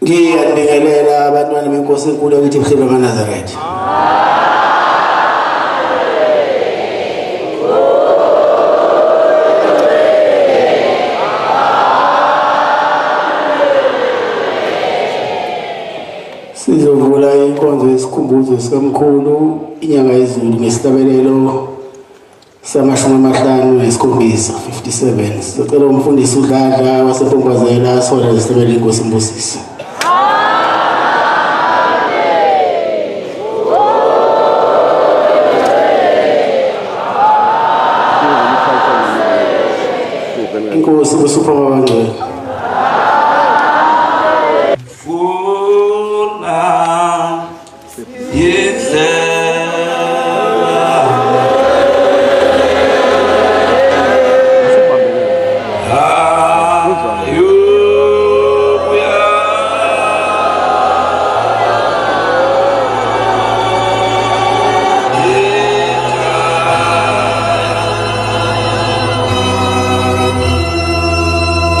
Ngiyabingelela abantwana benkosi enkulu yakithi ebuhlelo kaNazaretha. Sizovula inkonzo yesikhumbuzo sikamkhulu inyanga yezulu ngesihlabelelo samashumi 57 sicela umfundisi uDladla wasePonkwazela sona isihlabelelo inkosi Mbusisi. Inkosi busupha abangcwele.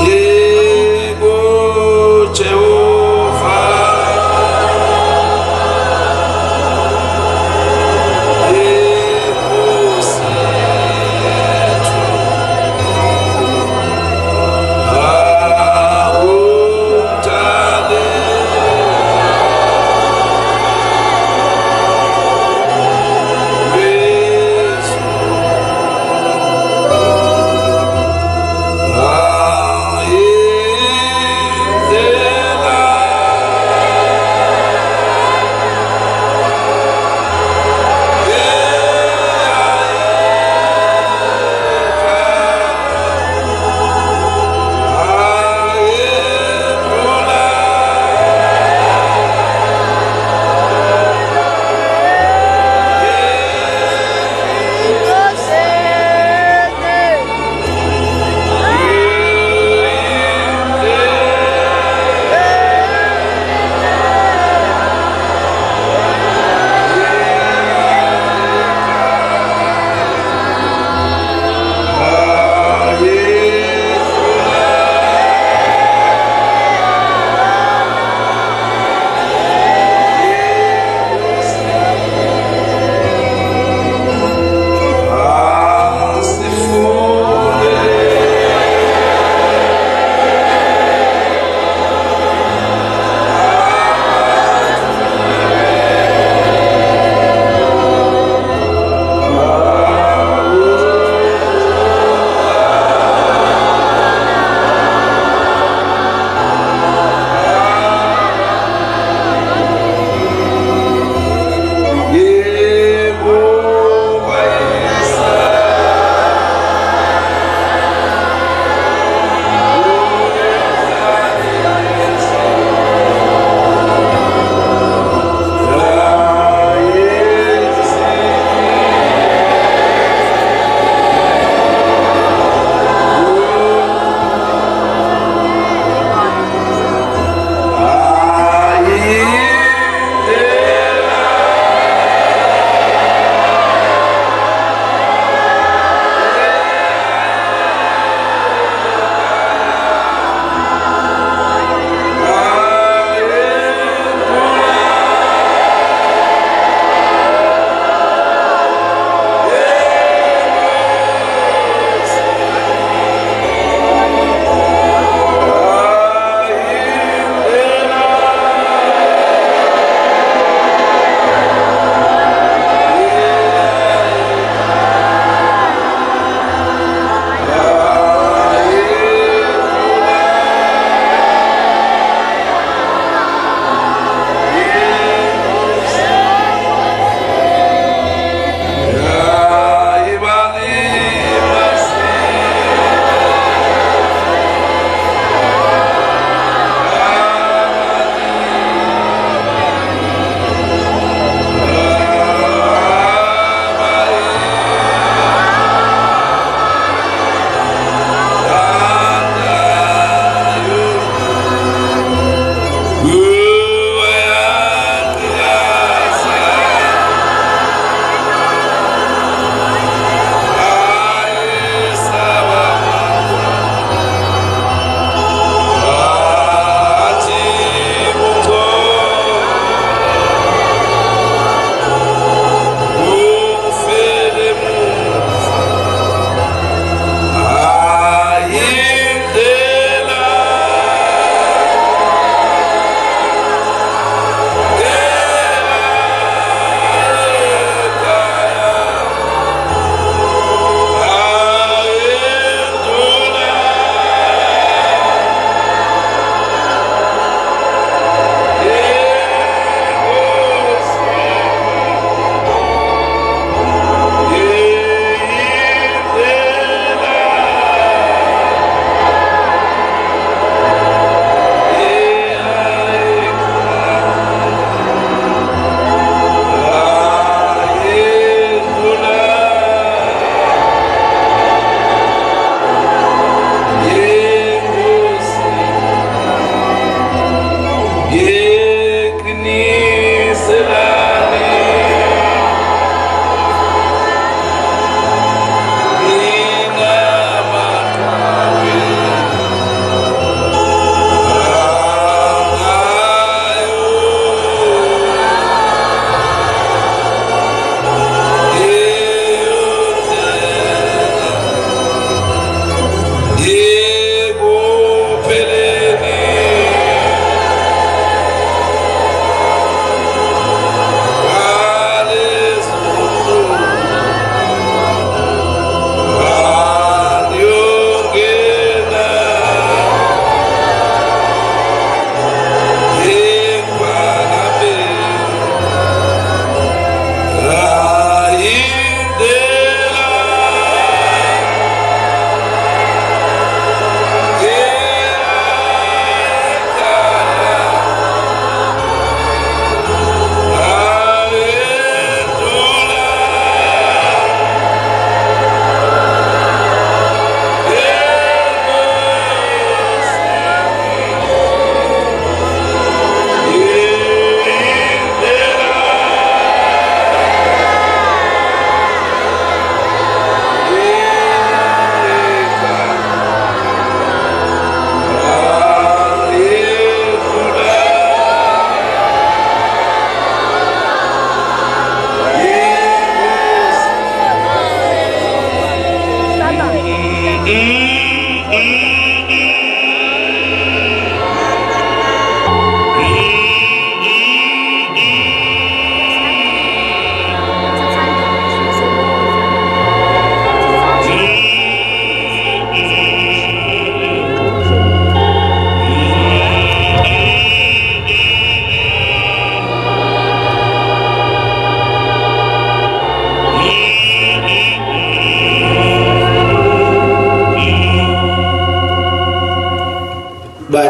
Yeah.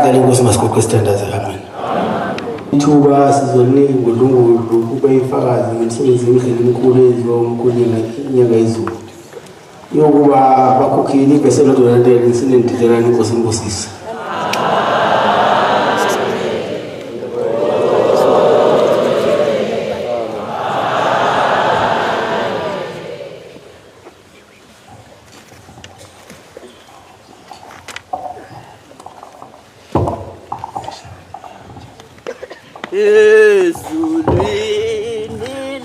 ngale Nkosi Masikhoke sithandaze. Amen. Ithuba sizolinika uNkulunkulu kube ifakazi ngemisebenzi emihle emikhulu eyenziwa umkhululi inyanga yezulu. Yokuba bakhokhile ibheselo donatele sinendizelana Inkosi imbusise. Ezulwini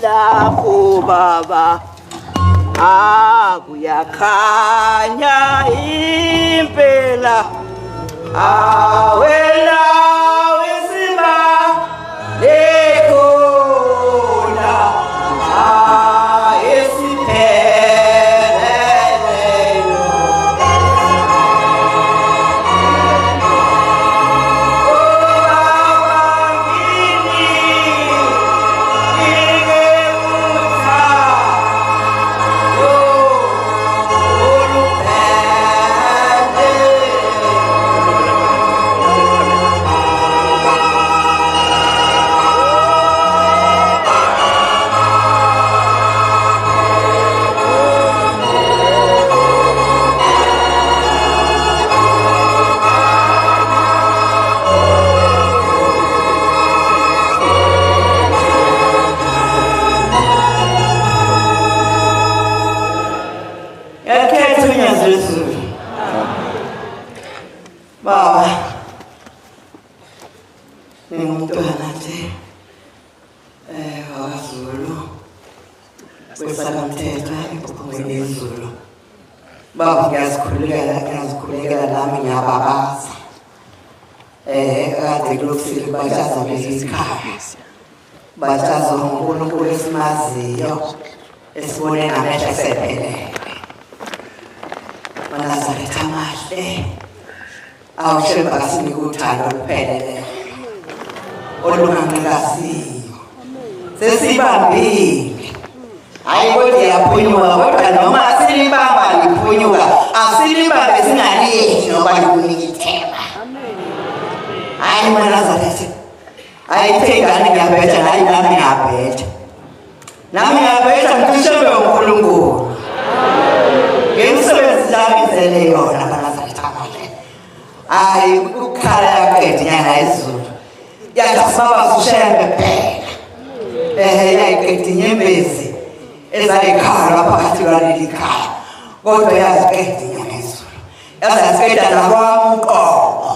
lakho baba kuyakhanya impela awena wesimba lekhona esipheleleyo Baba, ngumntwana nje waZulu kwesakamthetho enkukungweni yezulu. Baba, ngiyazikhulekela nami ngiyababaza. Kade kulokufika batshaza bezikhaya. Batshaza uNkulunkulu esimaziyo esibone namehlo esephelele. Manazaretha amahle. Awushemba kasinike uthando olupheleleyo olungangasiyo sesibambile hayi kodwa yaphunyuka kodwa noma asilibamba liphunyuka asilibambe singaliyeki noba likunika ithemba. Hayi Manazaretha ayithengane ngiyabetha hayi nami ngiyabetha ngishembe uNkulunkulu ngemisebenzi labizele yona Manazaretha amahle. Ay ukhala yakhe inyanga yezulu yakasaba ushembe phela yayiqeda inyembezi ezayikhala phakathi kwaleli khaya kodwa yaziqeda inyanga yezulu yaziqeda nakwami uqobo.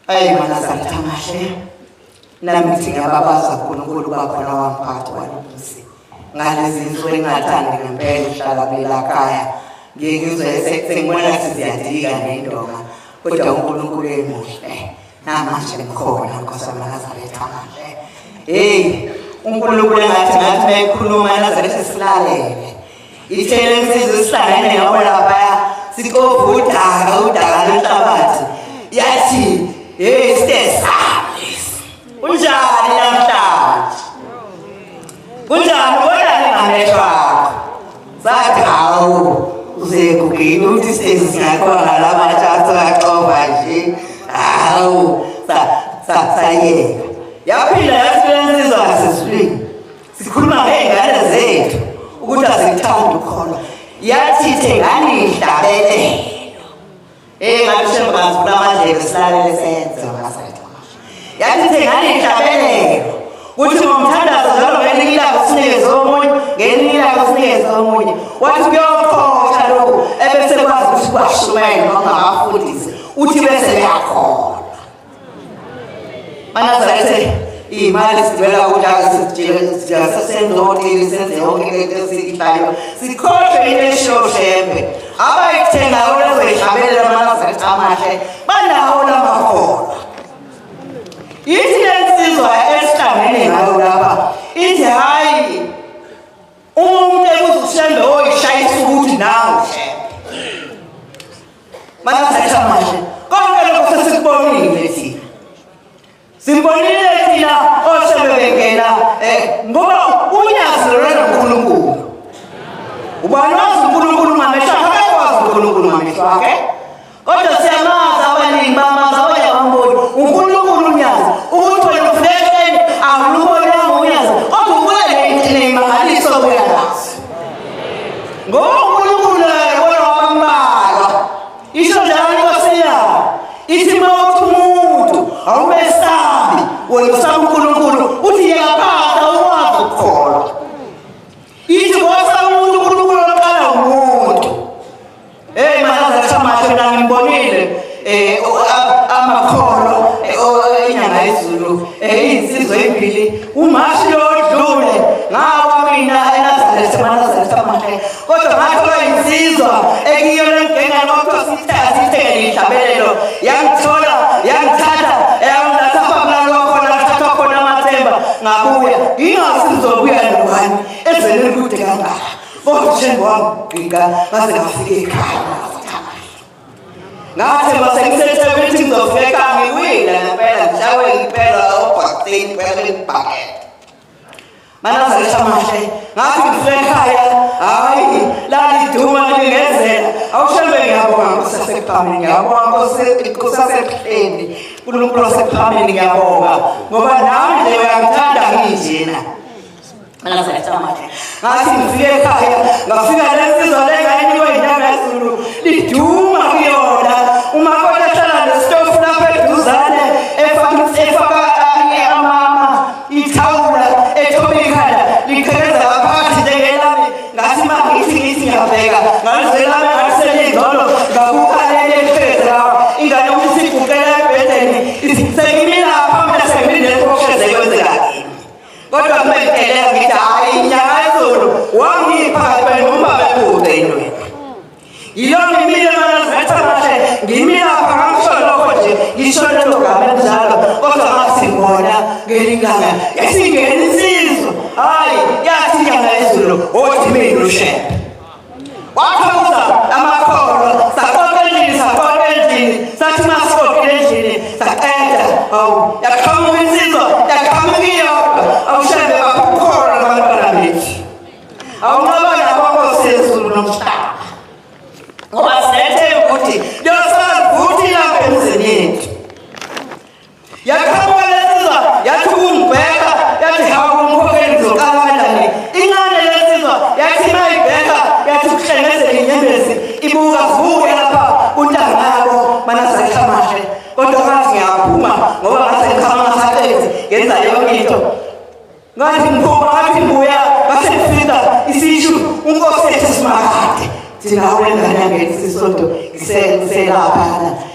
Ay Manazaretha amahle nami ngithi ngiyababaza uNkulunkulu bakhona wamphathi walomzi ngalezi zinto engathandi ngempela uhlala kwela khaya. Ngiyizwe sengibona siziyadika nendonga kodwa uNkulunkulu emuhle namanje ngikhona Nkosi Manazaretha amahle. uNkulunkulu ngathi mayikhuluma Nazaretha silalele ithele insizwe sihlangene ngabo lapha sikovu udaka lwenhlabathi yathi sitesablis unjani namhlanje kunjani kodwa ngamehlo akho sathi hawu uzekugcina ukuthi sesingakhola lamathathu aqoba nje hawu sayeka yaphinda yasebenzisa ngasesifini sikhuluma ngezingane zethu ukuthi azikuthanda ukukholwa yathi thengani ihlabelelo ngalisho ngazivula amadlebe silalele senze Manazaretha yathi thengani ihlabelelo ukuthi ngomthandazo njalo ngelinye ilanga sinikeze omunye ngelinye ilanga sinikeze omunye wathi kuyokhokha lokhu ebese kwazi ukuthi kwashumayela ngabafundisi uthi bese beyakhona. Manazaretha imali sivela ukuthi sisenze hoteli senze yonke lento esiyihlayo sikhohle into eshoshembe abayithengayo lezoyihlabelela Manazaretha amahle banawo lamakhono. Ithi lensizwa esihlangene ngayo lapha ithi hayi umuntu ekuzushembe oyishayisa ukuthi nawe Manazaretha amahle konke lokho sesikubonile thina simbonile thina oshembe bengena ngoba unyazi lona uNkulunkulu ubanazi uNkulunkulu ngamehlo akhe akwazi uNkulunkulu ngamehlo akhe kodwa siyamazi abaningi bama awumesabi wena usaba uNkulunkulu uthi yakaphatha ukwazi ukukholwa ithi wasaba uNkulunkulu oqala umuntu manje samathe la ngibonile amakholo inyanga yezulu insizwe ezimbili umashi lodlule ngawa mina eNazaretha samathe kodwa ngakho insizwa ekiyona ngenga lokho sithathe ihlabelelo yangithola yangithatha yangithatha lokho nathatha khona amathemba ngabuya ngingasizobuya nobani ezweni kude kangaka kodwa njengwangika ngase ngafika ekhaya ngathi masengisebenza ngizofika ngiwina ngempela ngishawe impela obhakthini phela ibhaket Manazaretha manje ngathi ngifika ekhaya hayi la liduma lingezela awushambe ngiyabonga kusasephameni ngiyabonga kusasephleni uNkulunkulu wasephameni ngiyabonga ngoba nami nje uyangithanda ngijena Manazaretha manje ngathi ngifika ekhaya ngafika lesizwe lengayiniwe inyanga yezulu liduma kuyona umakoti ehlala nesitofu lapha eduzane efaka amama ithawula ethobikhala likhekeza phakathi njengelami ngathi mangithi ngiyabheka ngalizelami ngaselizolo ngakukhalele ekhekeza ingane ukuthi igugela ebhedeni sengimila phambili sengimile kokhoze kwenzeka kodwa kumele ngithi hayi inyanga yezulu wangipha noma bekude yini yilona imile Manazaretha manje ngimila phakathi lokho nje ngishona logama njalo kodwa ngasibona ngelingana yasingena insizwa hayi yathi inyanga yezulu othi mina ushebe wakhamuza amakholo sakhona endlini sathi masikokele endlini saqeda yakhamuza insizwa yakhamuza iyodwa awushebe bakhona abantwana bethu awunqabana kwaNkosi yezulu nomhlaba ngoba sinethe ukuthi yosavuthi lapha emzini yethu yakhamuka lesizwa yathi ungibheka yathi hawu umkhokheli ngizoqala kanjani ingane lesizwa yathi mayibheka yathi kuhlengezela inyembezi ibuka vuke lapha untangabo Manazaretha manje kodwa ngathi ngiyaphuma ngoba ngase ngikhama sathezi ngenza yonke into ngathi ngiphuma ngathi ngibuya ngase ngifika isishu uNkosi yethu simakade Sinawe ngane ngesisonto ngiselapha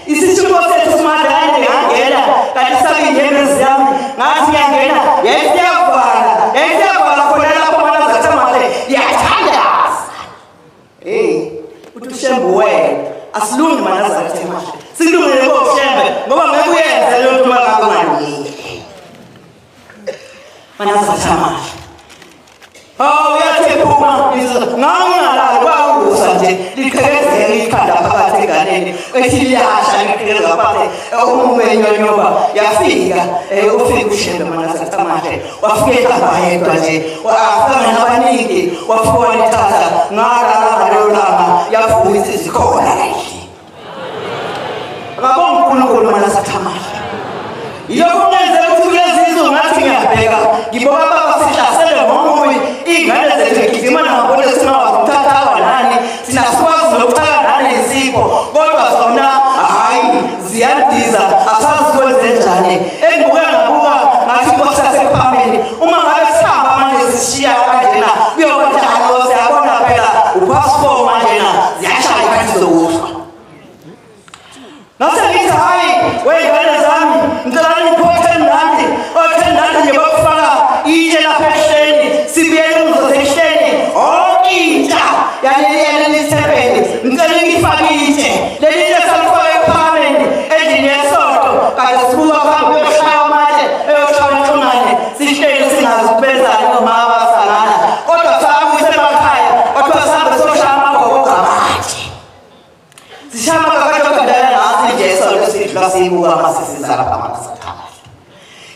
isishu Nkosi yethu simakade ngangena kanti sabi inyembezi yami ngathi ngiyangena yesiyavala khona lapho Manazaretha manje yathandaza uthi ushembe wena asilungi Manazaretha manje silungile ngokushembe ngoba ngeke uyenze lo nto makangani Manazaretha manje yathi phuma ngangala kwawusa nje likhekeze ikhanda phakathi enganeni ethi liyasha likhekeza phakathi umumenyonyoba yafika ufika ushembe Manazaretha manje wafika abayedwa nje wafika nabaningi wafika lithatha ngalolanga yavuka isikhona ngabonga uNkulunkulu Manazaretha manje yokungenze ukuthi kulezizwe ngathi ngiyabheka ngibona baba sihlasele ngomuyi ingane zethu ngizima nabone sinawazithatha nani sinaswazi lokuthatha nani isipho kodwa zona hayi ziyandiza asazi kwenze njani engibuka ngabuka ngathi Nkosi yasephambili uma ngabe sihamba manje sishiya kanjena kuyoba njalo siyabona phela upassport manje na ziyashaya ikhathi zokufa nase ngithi hayi wey'ngane zami ngicela niphotheni nandi othendani nje bakufaka itshe lapha ehleni sibuyele umzoze ehleni intsha yalelilisebeni ngicela ngifake itshe leli itshe salifaka ephameni endlini yesonto kanti sibuka phambi kuyoshaya manje eyoshaya nxungane sihleli singazi ukubenzani noma abasangana kodwa sakuse emakhaya kodwa sihambe soshaya amagogo ngamatshe sishaya amagogo Sibuka masisiza lapha Manazaretha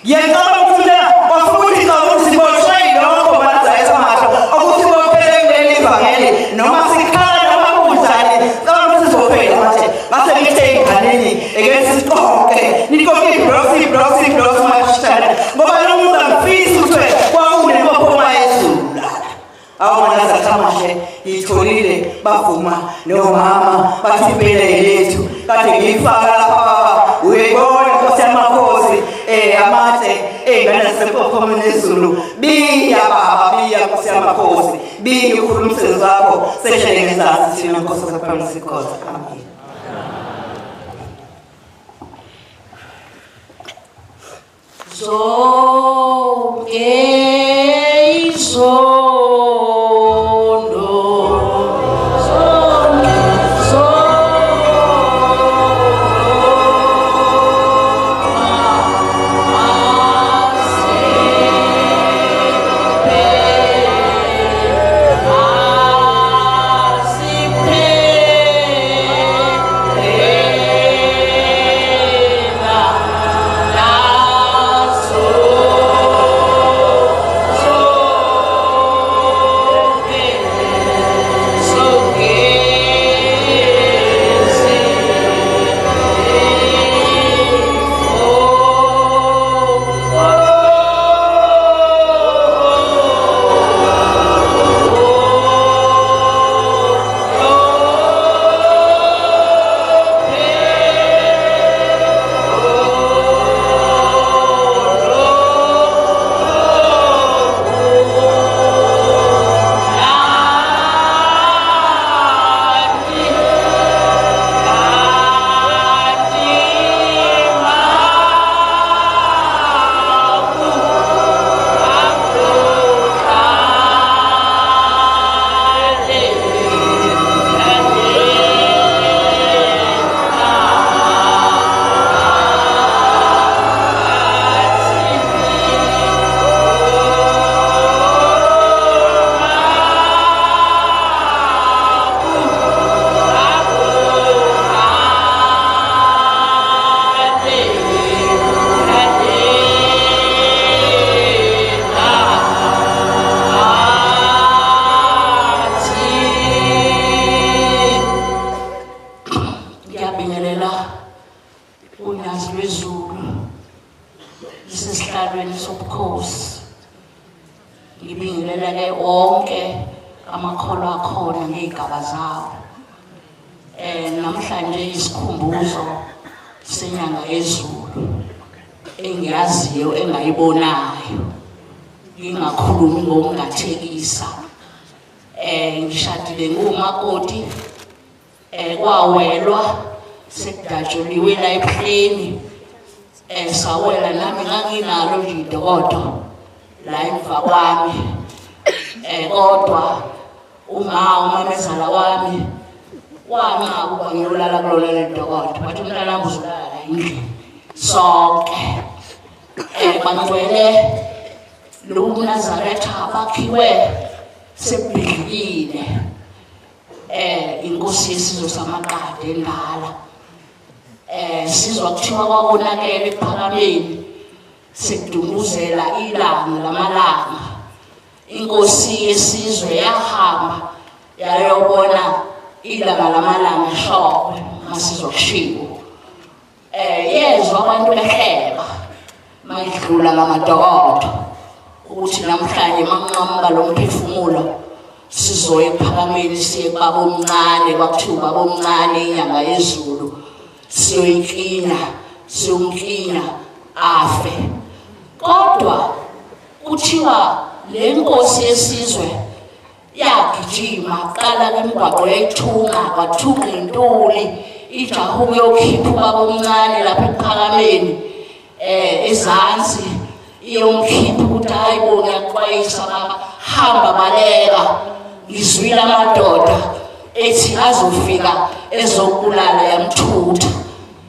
ngiyacela ukufundela wafuthi ukuthi siboshayile lokho Manazaretha manje ukuthi bophele kuleli ivangeli noma sikhala noma kunjani cela ukuthi sizophela manje base ngithe ingane eke siqoke nikoke ibrosi mashana ngoba lo muntu angifisi ukuthi kwawune bophoma yezulu awu Manazaretha manje itholile bavuma nomama bathi impela lethu kade ngifaka lapha uyibona Nkosi yamakhosi amakhosi amade ey'ngane zasePophomeni eZulu biya baba biya Nkosi yamakhosi biya ukhuluma umsebenzi wakho sehlele ngezansi thina Nkosi zaphakathi sikhoza amen. Namhlanje isikhumbuzo senyanga eZulu engiyaziyo engayibonayo ngingakhulumi ngokungathekisa ngishadile ngumakoti kwawelwa sekudatshuliwe la ePleni sawela nami nganginalo nje idokodo la emva kwami kodwa umamezala wami wanqaba ukuba ngiyolala kulona ledokodo wathi umntana wami uzolala endlini sonke bangcwele lo Nazaretha abakhiwe sebhidlikile inkosi yesizwe saMaqadi endala sizwa kuthiwa kwakonakele ePhakameni sekudunguzela ilanga lamalanga inkosi yesizwe yahamba yayobona ilanga lamalanga shoko masizwa kushiwo yezwa abantu behleba mayidlula ngamadokodo ukuthi namhlanje manqamuka lo mphefumulo sizoya ePhakameni siye baba omncane kwakuthiwa baba omncane inyanga yeZulu siyomklina afe kodwa kuthiwa le nkosi yesizwe yagijima qala kwemigwaqo yayithunqa kwathunqa intuli ijaha ukuyokhipha ubaba omncane lapha ePhakameni ezansi iyomkhipha ukuthi hayibo ngiyaxwayisa baba hamba baleka ngizwile amadoda ethi azofika ezokubulala yamthutha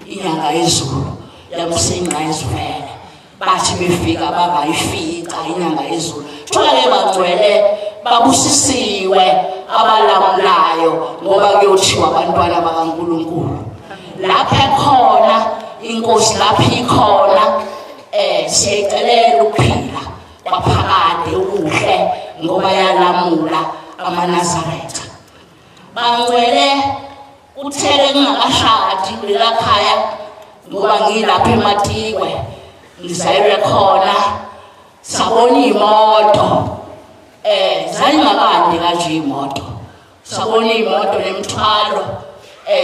inyanga yeZulu yamsinqa izivele bathi befika bangayifika inyanga yeZulu thole bangcwele babusisiwe abalamulayo ngoba kuyothiwa abantwana bakaNkuluNkulu lapha khona inkosi lapha ikhona siyacelela ukuphila kwaphakade ukuhle ngoba yalamula amaNazaretha bangcwele kuthele ngingakashadi lelakhaya ngoba ngilapha eMatikwe ngizayelwe khona sabona imoto zayingakade kanje imoto sabona imoto nemthwalo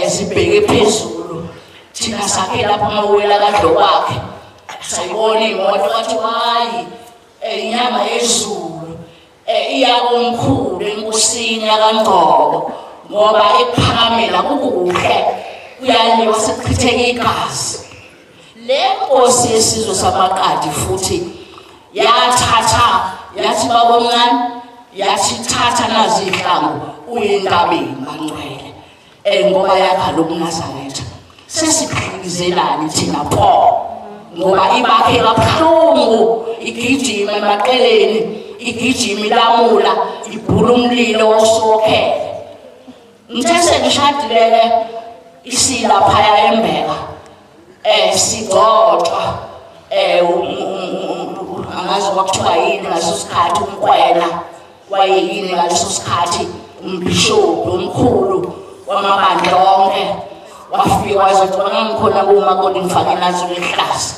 zibheke phezulu thina sakhe lapha mawela kadlo kwakhe sayibona imoto wathi hayi inyama yezulu iya komkhulu enkosini yaKaNgcobo ngoba ephakamela kukuhle uyaliwa sekuchitheka igazi. Le nkosi yesizwe sabaKadi futhi yathatha yathi babomncane yathi thatha nazi ihlangu uyintabeni kaNgcwele ngoba yakha lobuNazaretha sesiphilizelani thina pho ngoba ibakhe kabuhlungu igijima emaqeleni igijima ilamula ibhula umlilo wosokhele. Ngithe sengishadile isila phaya eMbeka sigcotshwa angazi kwakuthiwa yini ngaleso sikhathi umkwena wayeyini ngaleso sikhathi umbhishobhi omkhulu wamabandla onke wafika wazothi bangangikhona kumakoti ngifake nazo lehlaza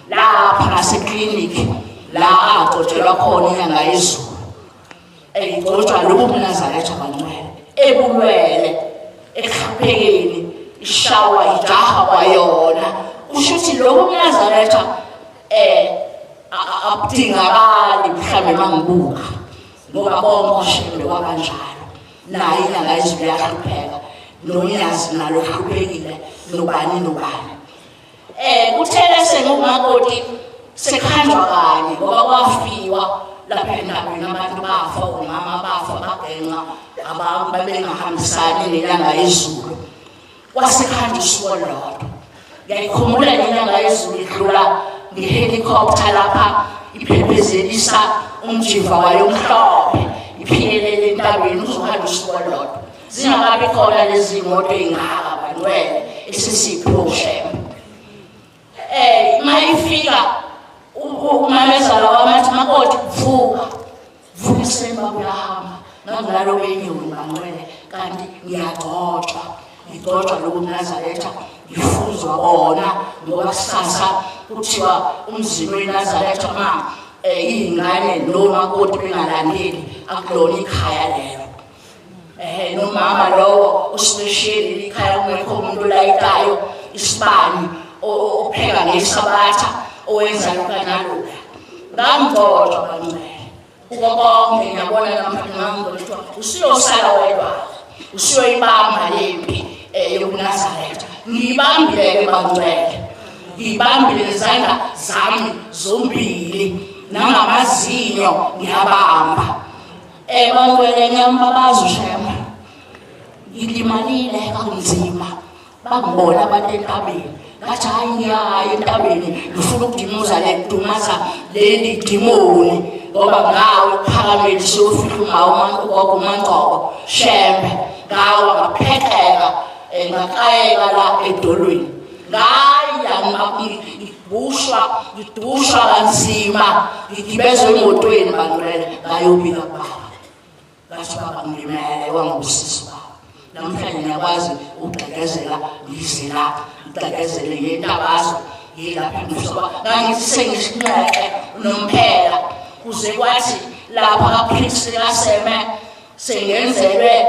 lapha ngasekliniki la agcotshelwa khona inyanga yezulu igcotshwa lobu buNazaretha kaNgcwele ebulwele ekhaphekeni ishawa ijaha kwayona ushuthi lobu buNazaretha abudingakali mhlawumbe mangibuka ngoba bonke shembe kwabanjalo naye inyanga yezulu yahlupheka nonyazi nalo hluphekile nobani kuthele sengumakoti sekhanjwa kanye ngoba kwafiwa lapha endaweni abantu bafa omama bafa bagenqa abantu babengahambisani nenyanga yezulu kwasekhanjiswa lodwa. Ngiyakhumbula inyanga yezulu idlula ngehelicopter lapha iphephezelisa umjiva wayo omhlophe iphiyelele entabeni uzohanjiswa lodwa zingakabi khona lezi moto ey'ngaka baNgcwele esisiphiwe uShembe. Mayifika umamezala wamathi makoti vuka isemba kuyahamba ngangilalo benyoni kaNgcwele kanti ngiyagcotshwa lobu buNazaretha ngifuzwa bona ngoba kusasa kuthiwa umzini weNazaretha ma iy'ngane nomakoti bengalandeli akulona ikhaya lelo. Nomama lowo usibesheli ikhaya kungekho umuntu olayitayo isibani opheka ngesabatha owenza kanaloka ngangigcotshwa kaNgcwele kuko konke ngiyabona namhlanje usiyosala wedwa usiyoyibamba lempi yobuNazaretha ngiyibambile-ke kaNgcwele ngiyibambile ngezandla zami zombili nangamazinyo ngiyabamba baNgcwele ngiyambabaza uShembe ngilimalile kanzima bangibona abantu entabeni ngathi hayi ngiyaya entabeni ngifuna ukudumaza leli dimoni ngoba ngawe ukuphakamela siyofika uMaNgcobo Shembe ngawe ngaphekeka ngaqayeka la edolweni ngaya ngidushwa kanzima ngigibezwe emotweni baNgcwele ngayobika baba ngathi baba ngilimele wangusisi baba namhlanje ngiyakwazi ukugqekezela ngize la ngigqekezele ngentabazo yilapha ngifika ngangithi sengishinqeke unomphela kuze kwathi lapha kaPrince kaSeme sengenzelwe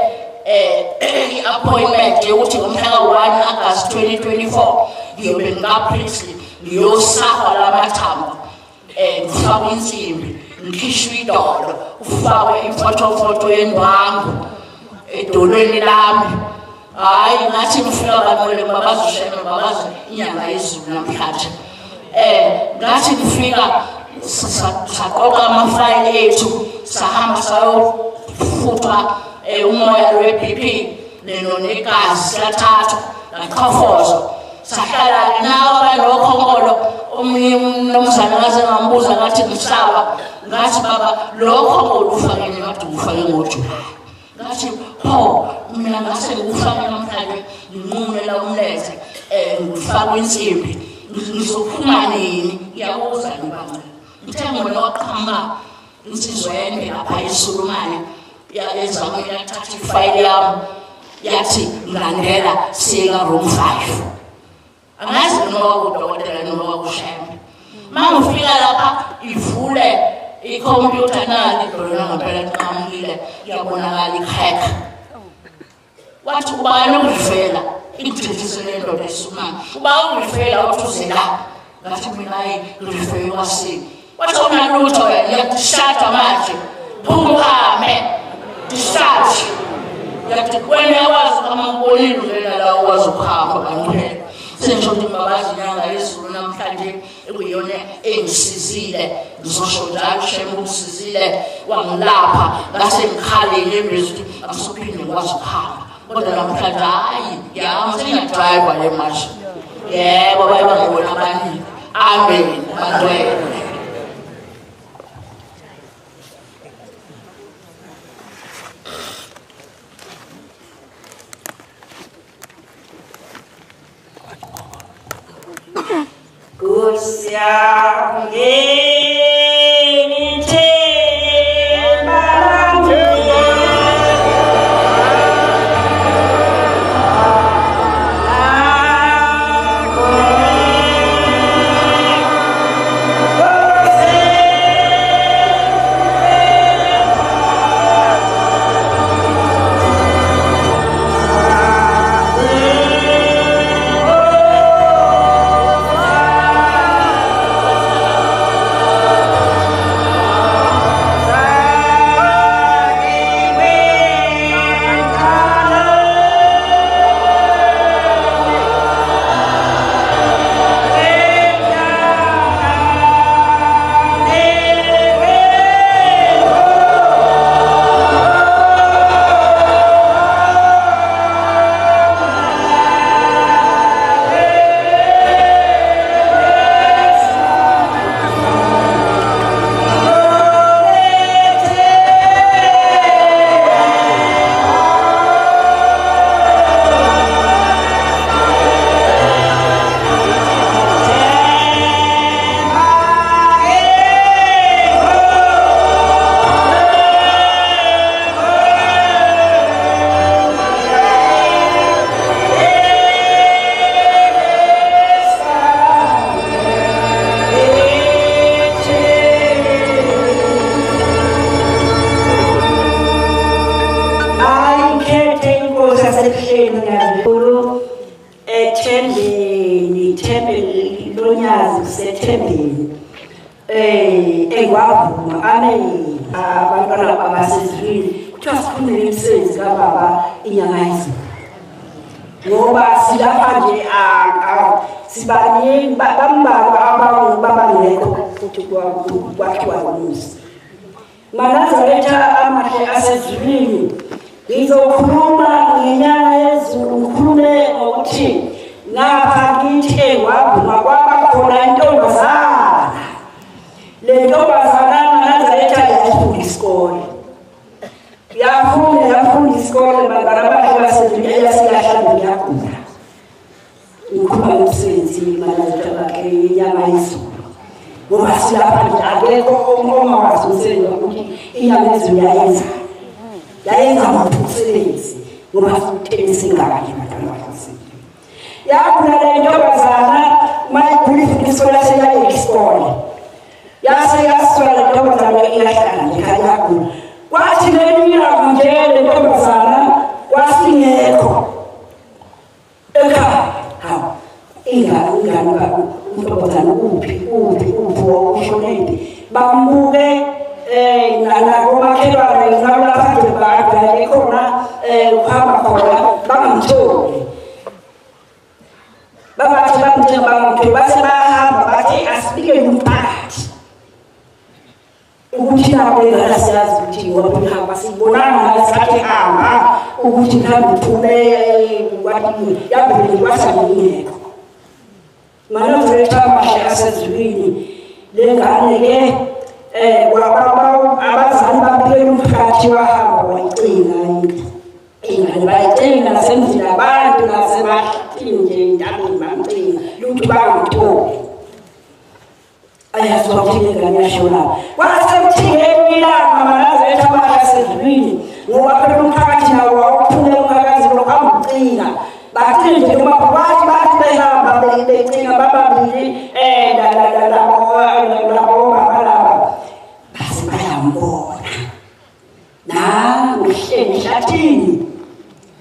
i-appointment yokuthi ngomhla ka-1 August 2024 ngiyobe ngikaPrince ngiyosahwa lamathambo ngifakwe insimbi ngikhishwe idolo ufakwe imfotomfoto yendwangu edolweni lami. Hayi ngathi ngifika kaNgcwele babazi uShembe babazi inyanga yezulu namhlanje ngathi ngifika saqoqa amafayili ethu sahamba sayofuthwa umoya lwe-BP negazi siyathathwa ngaqhafozwa sahlala nawo abanokhonkolo omunye umnumzane ngaze ngambuza ngathi ngihlaba ngathi baba lokho ngolufakele ngathi ufake ngoJulayi ngathi mina ngase ngikufake namhlanje nginqumela umlenze ngifake insimbi ngizophuma nini ngiyabuza ngibaNgcwele ngithe ngona waqhamuka insizwa yami lapha eSulumane yazama yathatha ifayili yami yathi ngilandela siye ka-room 5 angazi noma kudokotela noma kuShembe mangifika lapha ivule ikhompyutha nali idolo ngaphela liqhamukile kuyabonakala ihack wathi ubani ungivela ingithethise le ndoda eSulumane uba ungivela uthi uze la ngathi mina ngifike emasini wathi mina lutho yakudishata manje phungame discharge yathi wena wazi amabonile lena la wazi ukuhamba kanqela sengisho ukuthi babazi inyanga yezulu namhlanje ekuyona engisizile ngizosho njalo shema ukusizile wangilapha ngase ngikhalele emizini akusophinde ngikwazi ukuhamba kodwa namhlanje hayi yami sengiyadrive le manje yebo bayibona abaningi amen bangcwele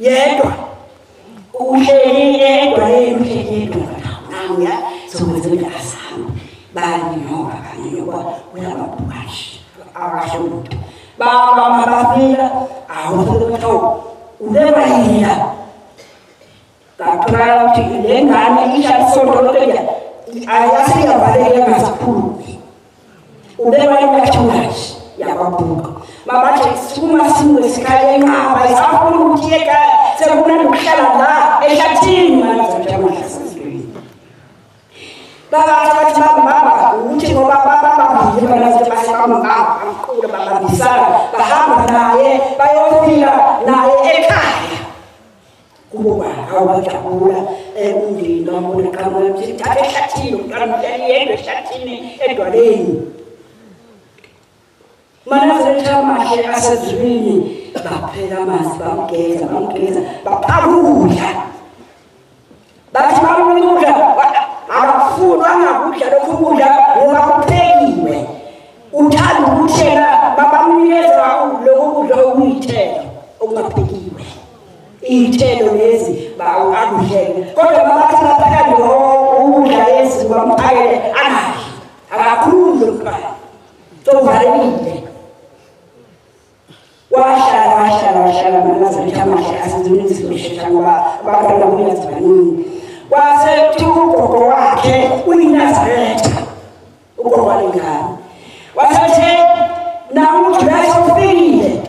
Yedwa baba mabafika awuthotho ulebayila kathola ukuthi le ngane ishalisondolokeya ayasiyavaleke ngasikhulu ulebayila thulashi yababuka mabathi suma simwesikhaye ngaba isafuna ukuthi ekhaya sekuna ukuhlala la ehlathini manazajamahlasizweni babathi baba ukuthi ngoba baba banathi basekamngaka amqulu babambisana bahamba naye bayofika naye ekhaya kuba awabajabula umndeni nomona kama msithathe ehlathini uqamuteli yedwa ehlathini edwaleni manazajamahle asezwini baphela amanzi bamgeza baphabula bathi bamukudla akafunwa ngakudla lokhu kudla ungakuphekiwe uthanda ukuthela babamnikeza lokhu kudla okuyithelo okungaphekiwe iy'thelo lezi akudleke kodwa babathi baphekani ukudla lezi bamphakele angadli akakhulumi lomntwana sovalekile wahlala manazajamahle asezwini zizoshesha ngoba abantwana kuyazibaningi wasethi ugogo wakhe uyiNazaretha ugogo walengane wasethi namuJuda sofikile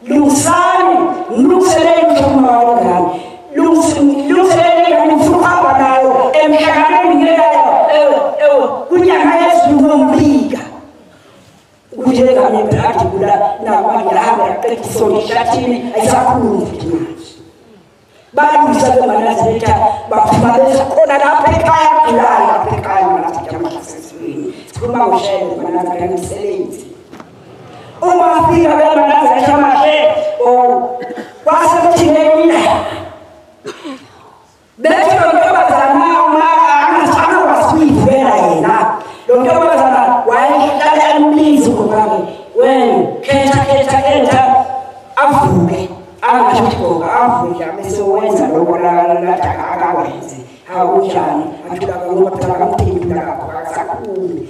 lungisani mlungiseleni umthombo walengane lungiseleni ingane mfuna ukuhamba nayo emhlanganweni ngelayo kunyanga yezulumbika ukuthi ingane phakathi kula namanje ahamba yaqeda isonto ehlathini ayisakhulumi futhi manje balungisa beManazaretha baphuma beza khona lapha ekhaya kulala lapha ekhaya manazajamahlasizweni sikhuluma ngoshele Manazaretha ngemisebenzi uma afika beManazaretha mahle kwasemthini bethi lo ntombazana uma angasana wasuyivela yena lo ntombazana wayehlala emlizi ngobake wena khetha avuke angashigoka avuke bese wenza lokho la akawenzi awunjani athula ngoba phela kamphendula kakho akasakhulu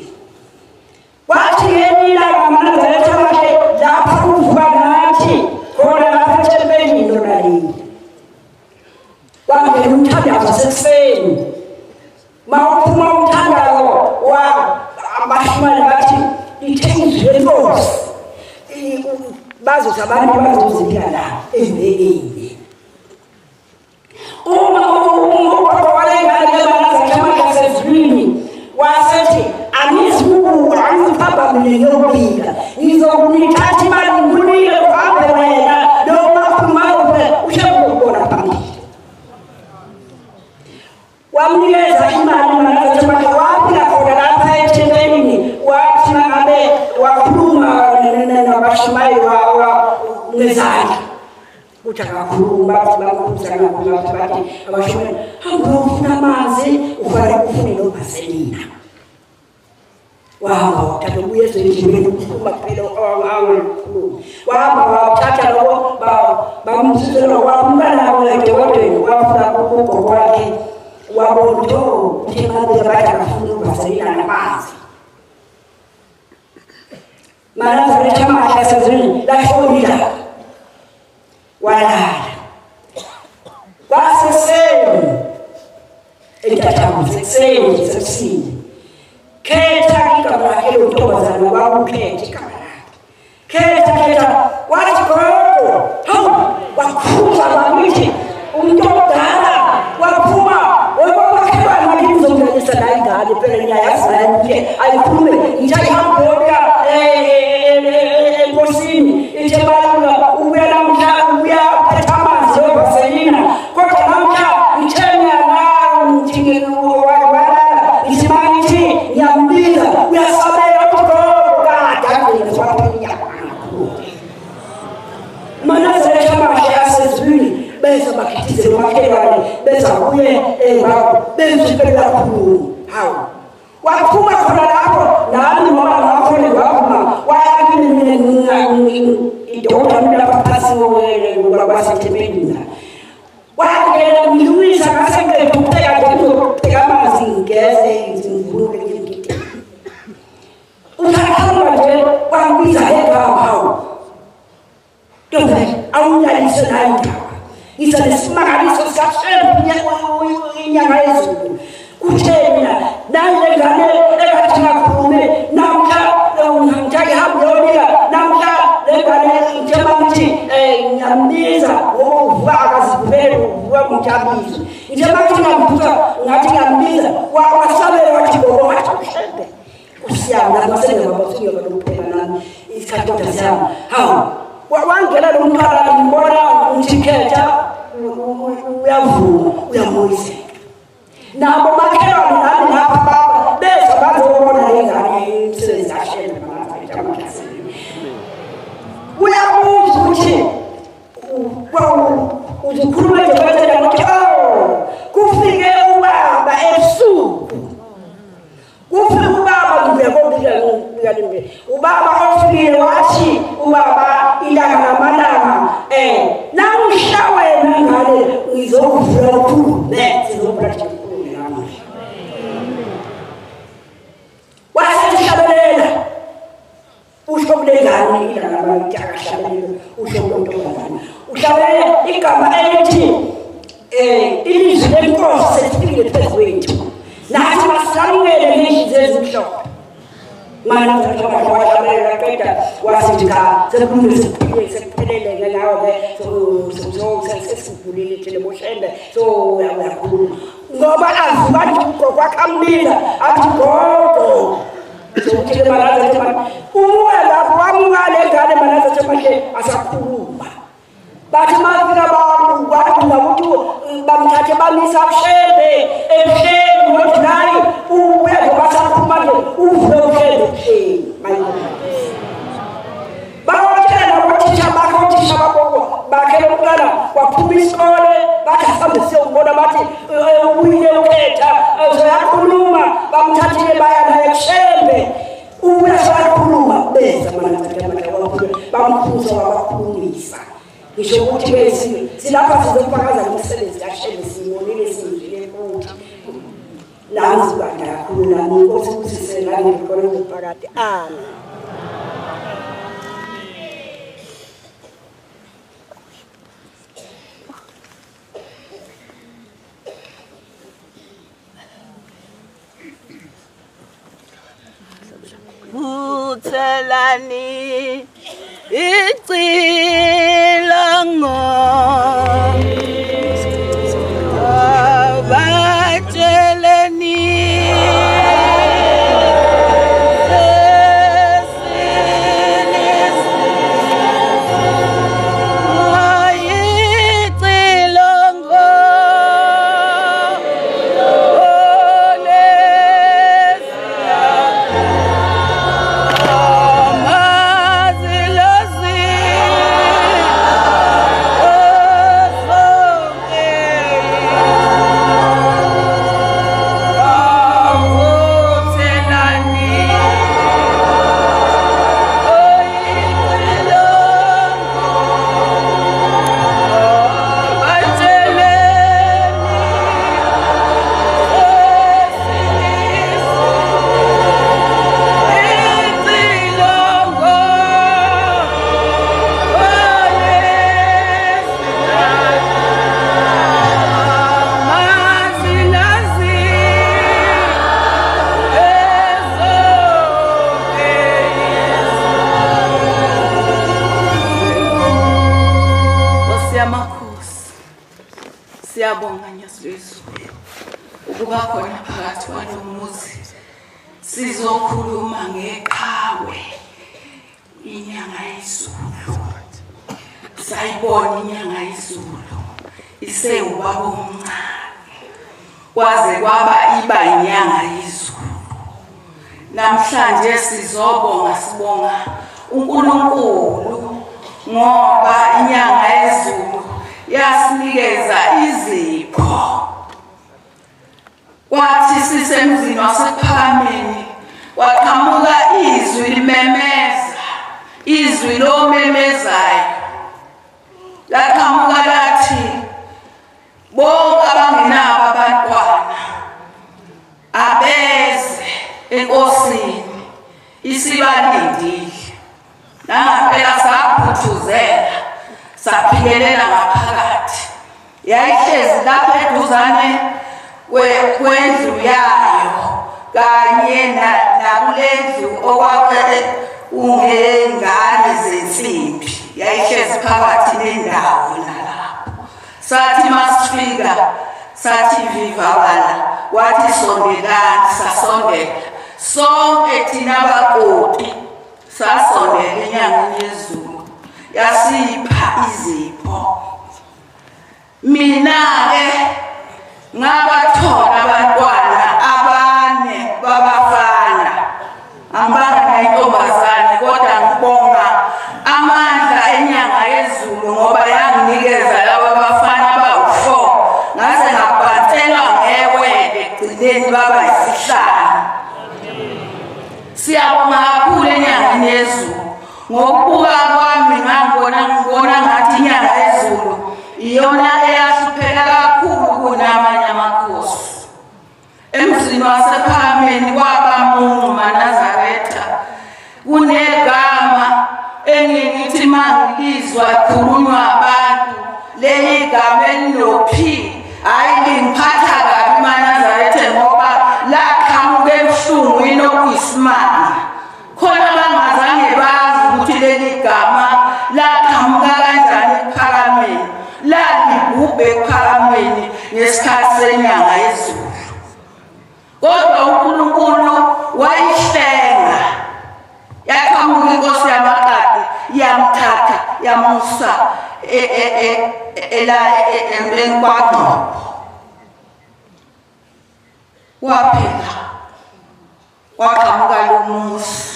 wathi yenila kaManazaretha mahle lapha uvuka nathi khona lapha eThempelini lonalini kwangena umthandazo sekuseni mawuphuma umthandazo wa abashimali bathi ithengizwe inkosi bazothi abantu bazozindela la evekeni uma walengane beManazaretha asezwini wasethi angizibuka angiziphabha mlenge ubika ngizokunithatha imali ngikunike uhambe wena noma phuma ushebukubona phambili wamnikeza imali Manazaretha waphila khona lapha eThempelini wathi ngabe wakhuluma nabashimayi ngezandla ukuthi akakhuluma bathi bamkhuzana bathi abashimayi hamba ufuna amanzi ufale ufune novaselina wahamba wathatha ubuye ezindlini ukukhuluma phela angakhuluma wahamba wathatha lokho bamthusela wamkana edokodweni wafuna ugogo wakhe wabona ukuthi bathi akafuna uvaselina namanzi Manazaretha mahle asezwini lahlonila walala kwaseseni entathabuze ekuseni sekusini khetha igama lakhe lontombazana wakukhetha igama lakhe khetha wathi gogo hawu wakhupha bakithi umuntu omdala waphuma wakakhelwana ngizomlelisa la ingane phela ngiyayazi ukuthi ayikhulume ngiyayihamboya enkosini ithe balula ubuya namhla ubuya phetha amanzi ovaselina kodwa namhla ngithenya la ngithingeni walala ngisimangithi ngiyambiza uyasabela gogo kade ngizwaphenya Manazaretha mahle asezwini beza bakhithize nomakhelwane beza kuye benzikela kakhulu hawu waphuma khona lapho nami ngoba ngakho ngavuma wayakini idoda lapha phasi ngoba kwaseThempelini wangena ngilungisa ngasenqedwe ukupheka ngizobheka amanzi ngigeze ngivule ngikiti uthakamba nje wangibiza egama hawu Ntombi awunyalise nayo indaba. Ngithe lesimangaliso sikaShembe inyanga yezulu. Kutheni nayo lengane engathi ngakhulume namhla ngithake hambe yobika namhla lengane njema ngithi ngiyambiza ngokuvuka akazivubele uvuka ngijabulise. Njema ngithi ngiyambuza ngathi ngiyambiza wasabela wathi ngoba wathi Shembe. Usiyana nabasenga babasinga balokuphela nami isikhathi sami. Hawu wangena lo mntwana ngibona umthikhetha uyavuma uyamoyisa. Nabo makhelwane nami lapha baba beza bazobona lengane imsebenzi kaShembe manje. Uyabuza ukuthi uzikhuluma nje bathela ngokuthi kufike ubaba ebusuku. Kufike ubaba ngibekobika ubaba ofikile wathi ubaba ilanga namalanga namhla wena ngale ngizokuvula ukhulume sizobulathi ukhulume namuhla. Wasehlabelela usho kulengane ilanga labahlabelela usho lontombazana uhlabelela igama elithi ilizwi lenkosi selifikile phezu kwethu. Nathi masamukele ngezinto ezimhlophe. Mana wahlabelela qeda wasithi cha sekuphelele ngawe sesivulile thina boShembe uyakhuluma ngoba avuka nje ugogo akamlila athi gogo sokuthele malaza nje umuya lapho wamukale ngane malaza nje manje asakhuluma. Bathi mafika abantu bathi ukuthi bamthathe bamisa kuShembe ehleli ngoDlali ubuya ngobasakhuluma nje uvuke uhleli mayini. Bawatshela nabothisha bakhe othisha bakho bakhe umntwana waphuma isikole bathi ahambe siyobona bathi uyile ukhetha uzoyakhuluma bamthathile baya naye kuShembe ubuya sakhuluma beza mana bamkhuza wabakhulumisa. Ngisho ukuthi bese silapha sizofakaza umsebenzi kaShembe simonile sizile futhi nanzi banda kakhulu nami inkosi kusisela ngikholwa phakathi amen. Uthelani icilongo abatsheleni Siyabonga nyasizwe ukuba khona phakathi kwalomuzi sizokhuluma ngeqhawe inyanga yezulu. Sayibona inyanga yezulu isewubaba omncane kwaze kwaba iba inyanga yezulu. Namhlanje sizobonga sibonga uNkulunkulu ngoba inyanga yezulu yasinikeza izipho. Kwathi sisemzini wasePhakameni waqhamuka izwi limemeza, izwi lomemezayo. Laqhamuka lathi bonke abangenabo abantwana abeze enkosini isibalindile. Nangaphela saphuthuzela saphingelela ngaphakathi yayihlezi lapha eduzane kwendlu yayo kanye nakulendlu okwakule ungengane zensimbi yayihlezi phakathi nendawo nalapho sathi masifika sathi vivabala wathi sondelani sasondela sonke thina bakoti sasondela enyangeni yezulu yasipha izipho mina-ke ngabathola abantwana abane babafana ambanga intombazane kodwa ngibonga amandla enyanga yezulu ngoba yanginikeza laba bafana abawu-4 ngase ngabhatshelwa ngewele egcineni baba yisihlanu siyabonga kakhulu enyangeni yezulu ngokubuka kwami ngibona ngathi inyanga yezulu iyona eyahlupheka kakhulu kunamanye amakhosi emzini wasephakameni kwabamuncu Nazaretha kunegama engingithi mangilizwa khulunywa abantu leli gama elinophi hayi lingiphatha kabi Nazaretha ngoba laqhamuka ebuhlungwini okuyisimanga khona bangazange bazi ukuthi leli gama laqhamuka kanjani ephakameni lalibhubhe ephakameni ngesikhathi senyanga yezulu kodwa uNkulunkulu wayihlenga yaqhamuka inkosi yamakade yamthatha yamusa enkwaNgqobo waphela waqhamuka lo muzi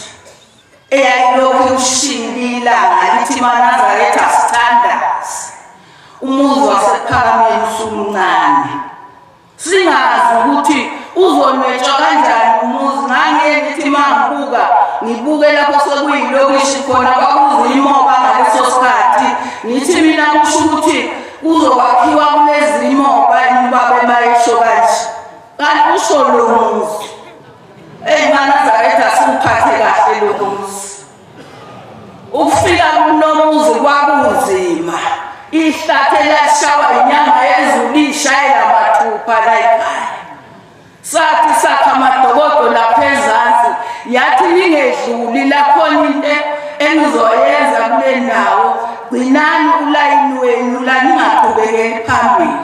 eyayilokhu ushilila ngalithi Nazaretha standards umuzi wasephakameni usumncane singazi ukuthi uzonwetshwa kanjani umuzi ngangeke ngithi ngibuke lapho sekuyilokishi khona kwakuzimoba ngaleso sikhathi ngithi mina kusho ukuthi kuzokwakhiwa kulezi imoba babe bayisho kanje kanti usho lo muzi Nazaretha asiphathe kahle lo muzi ukufika kunomuzi kwakunzima ihlathi elashawa inyanga yezulu ishayela mathupha la ekhaya sathi sakha amadokodo lapha ezansi yathi ningedluli lapho into engizoyenza kule ndawo gcinani ulayini wenu la ningaqhubekeli phambili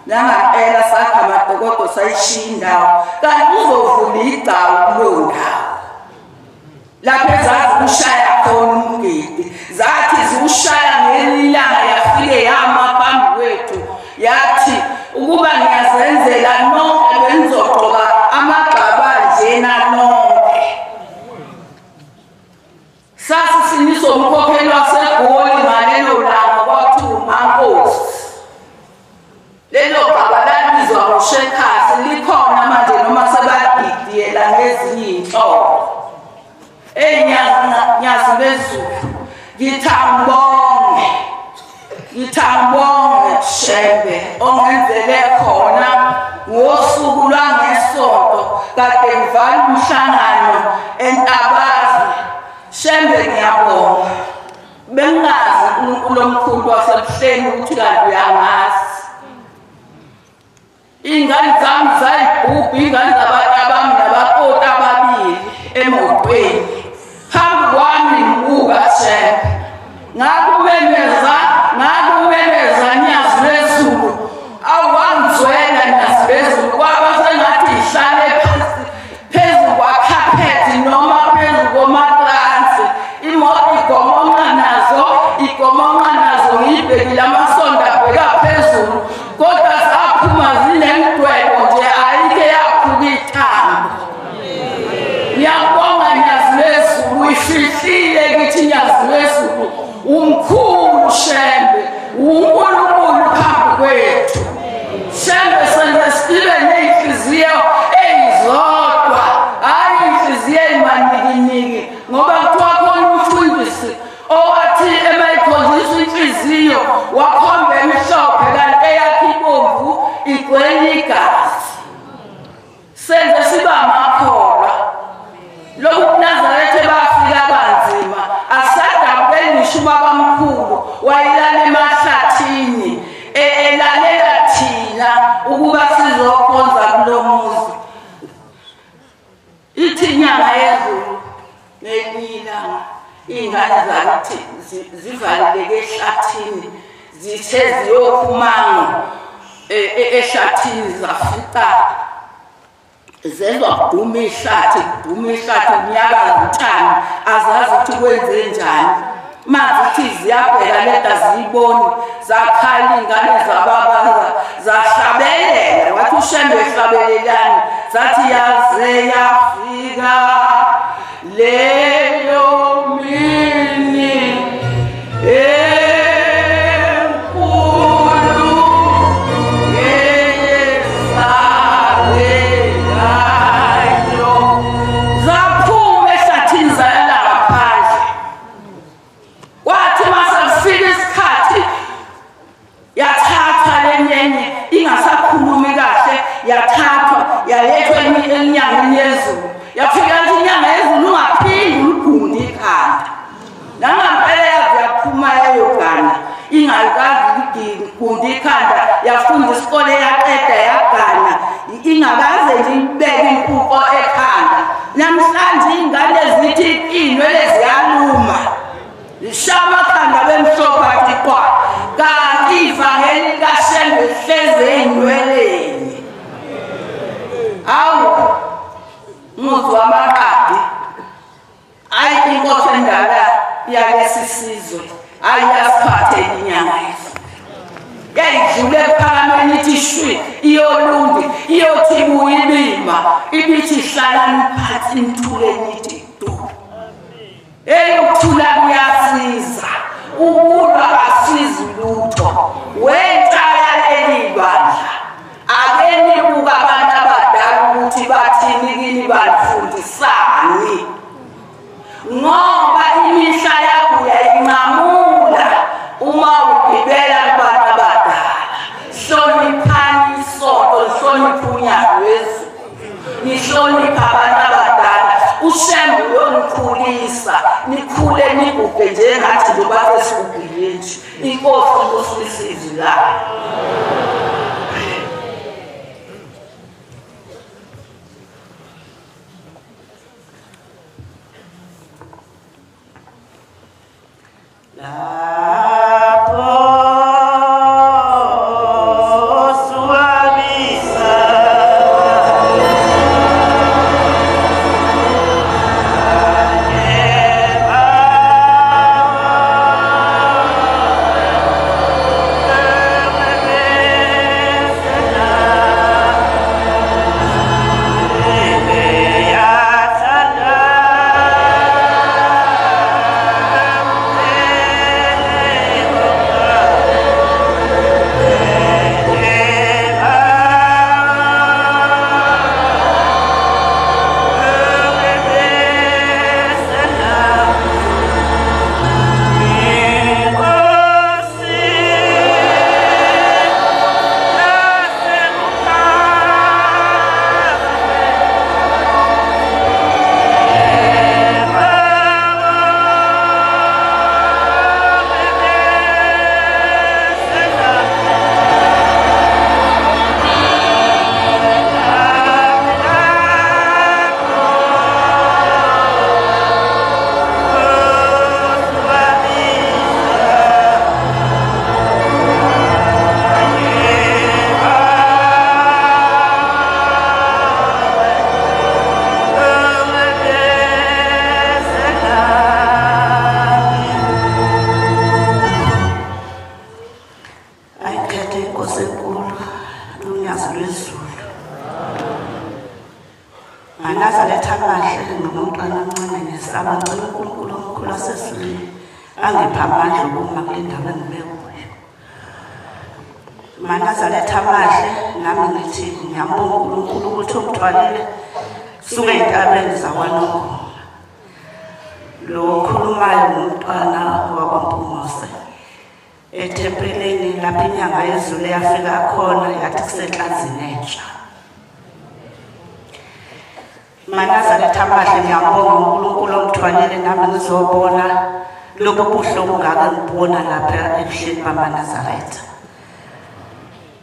langempela sakha amadokodo sayishiya indawo kanti uzovula igcawu kulo ndawo lapha ezansi ushaya khona umgidi zathi ziushaya ngelilanga yafike yama phambi kwethu yathi ukuba ngiyazenzela nonke bengizogqoka amagqaba njena nonke sasisiniso umkhokheli waseGoli ngalelo langa kwathi uMankosi lelo gqaba labizwa ngoShekhasi likhona manje noma sebadidiyela ngezinye inhlobo nyazi bezulu ngithambonge Shembe ongenzele khona ngosuku lwangesonto kade ngivala umhlangano eNtabazi Shembe ngiyabonga bengazi uNkulunkulu omkhulu wasebuhleni ukuthi kanti uyangazi ingane zami zayibhubha ingane zabantu abami nabakoti ababili emotweni phambi kwami ngibuka Shembe ngakumeleza nyazi lezulu awangizwela nyazi lezulu kwaba sengathi ihlale phezu kwakhaphethi noma phezu komatransi imoto igomonqa nazo ngiyibhekile amasondo abheka phezulu kodwa zaphuma zinemdwebo nje ayike yaphuka ithambo ngiyabonga nyazi lezulu ifihlile kithi nyazi lezulu umkhulu Shembe uNkulunkulu phambi kwethu Shembe senze sibe nenhliziyo eyizodwa hayi inhliziyo eyimaningi ngoba kuthiwa khona umfundisi owathi emayikhonzisa inhliziyo wakhomba emhlophe kanti eyakhe ibomvu igcwele igazi senze siba amakholwa lokhu Nazaretha bafika kanzima asadabukeli ngisho ubaba omkhulu wayilala thina ukuba sizokhonza kulo muzi. Ithi inyanga yezulu ngenyilanga ingane zathi zivaleleke ehlathini zithe ziyophumanga ehlathini zafica zezwa kuduma ihlathi unyaka ngutshani azazi ukuthi kwenze njani. Mazithi ziyabheka leda ziyibone zakhala ingane zababaza zahlabelela wathi ushembe ehlabelelani zathi yaze yafika leyo mini enkulu eyesabekayo zaphuma ehlathini zayala ngaphandle. Kwathi masafika isikhathi yathatha lenyenye ingasakhulumi kahle yathathwa yalethwa enyangeni yezulu. Yafika inyanga yezulu ungaphindi ugunde ikhanda. Nangampela yaphuma yayogana ingakazi ugunde ikhanda yafunda isikole yaqeda yagana ingakaze libeke impuko ekhanda. Namhlanje ingane zithi inwele ziyaluma. Lishama khanda bemhlophe athi kwa kanti ivangeli kaShembe hleze enweleni. Awu muzi wamaqadi ayi inkosi endala yakesisizwe ayasiphathe inyanga yezulu. Yayidlule ephakameni ithi shwi iyolungi iyothi buyilima ibithi hlalani phansi nithuleni ithi du. Ukuthula kuyasiza ukulwa asizi lutho wentala elibandla akenibuka abantu abadala ukuthi bathini kini balifundisani ngoba imihla yakho uyayinqamula uma ugibela abantu abadala. Hloniphani isonto hlonipha unyaka wezulu nihlonipha abantu abadala. Ushembe uyonikhulisa nikhule nigubhe njengathi njengoba sesigubhile nje. Inkosi isizwe layo.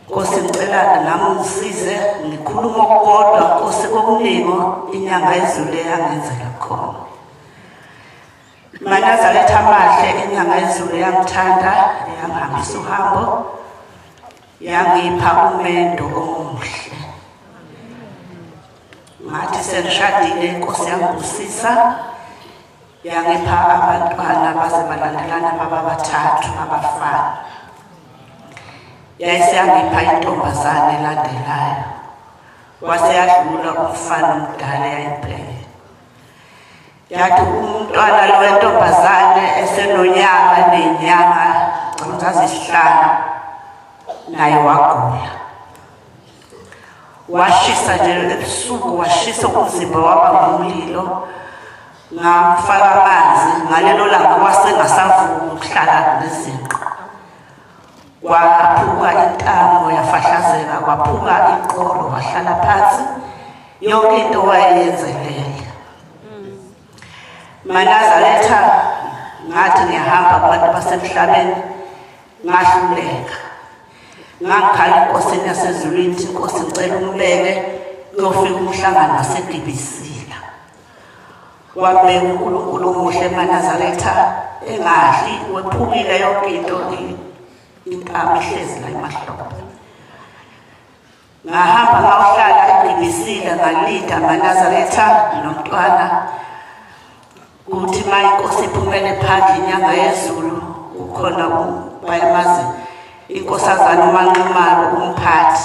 Nkosi ngicela nami ngisize ngikhuluma okukodwa Nkosi kokuningo inyanga yezulu eyangenzela khona. Manazaretha amahle inyanga yezulu yangithanda yangihambisa uhambo yangipha umendo omuhle. Ngathi sengishadile Nkosi yangibusisa yangipha abantwana baze balandelana baba bathathu abafana. Yayisiyangipha intombazane elandelayo. Wase yadlula umfana omdala yayibheke. Yathi umntwana lo wentombazane esenonyaka nenyanga ngizazisihlanu naye wagula. Washisa nje ebusuku washisa umzimba waba ngumlilo. Ngafaka amanzi ngalelo langa wasengasavuka ukuhlala nezinqa. Kwaphuka intamo yafahlazeka kwaphuka iqolo wahlala phansi yonke into wayenzelela. Manazaretha ngathi ngiyahamba kubantu basemhlabeni ngahluleka. Ngakhala Inkosini yasezulwini Inkosi ngicela umbeke kuyofika umhlangano waseDibisila. Wabeka uNkulunkulu omuhle eManazaretha engadli wephukile yonke into intamo ihlezi la emahlombe. Ngahamba ngahlala eDibisila ngalinda Manazaretha nomntwana kuthi ma Inkosi iphumele phandle inyanga yezulu ukhona bayamazi inkosazana uManqimalo umphathi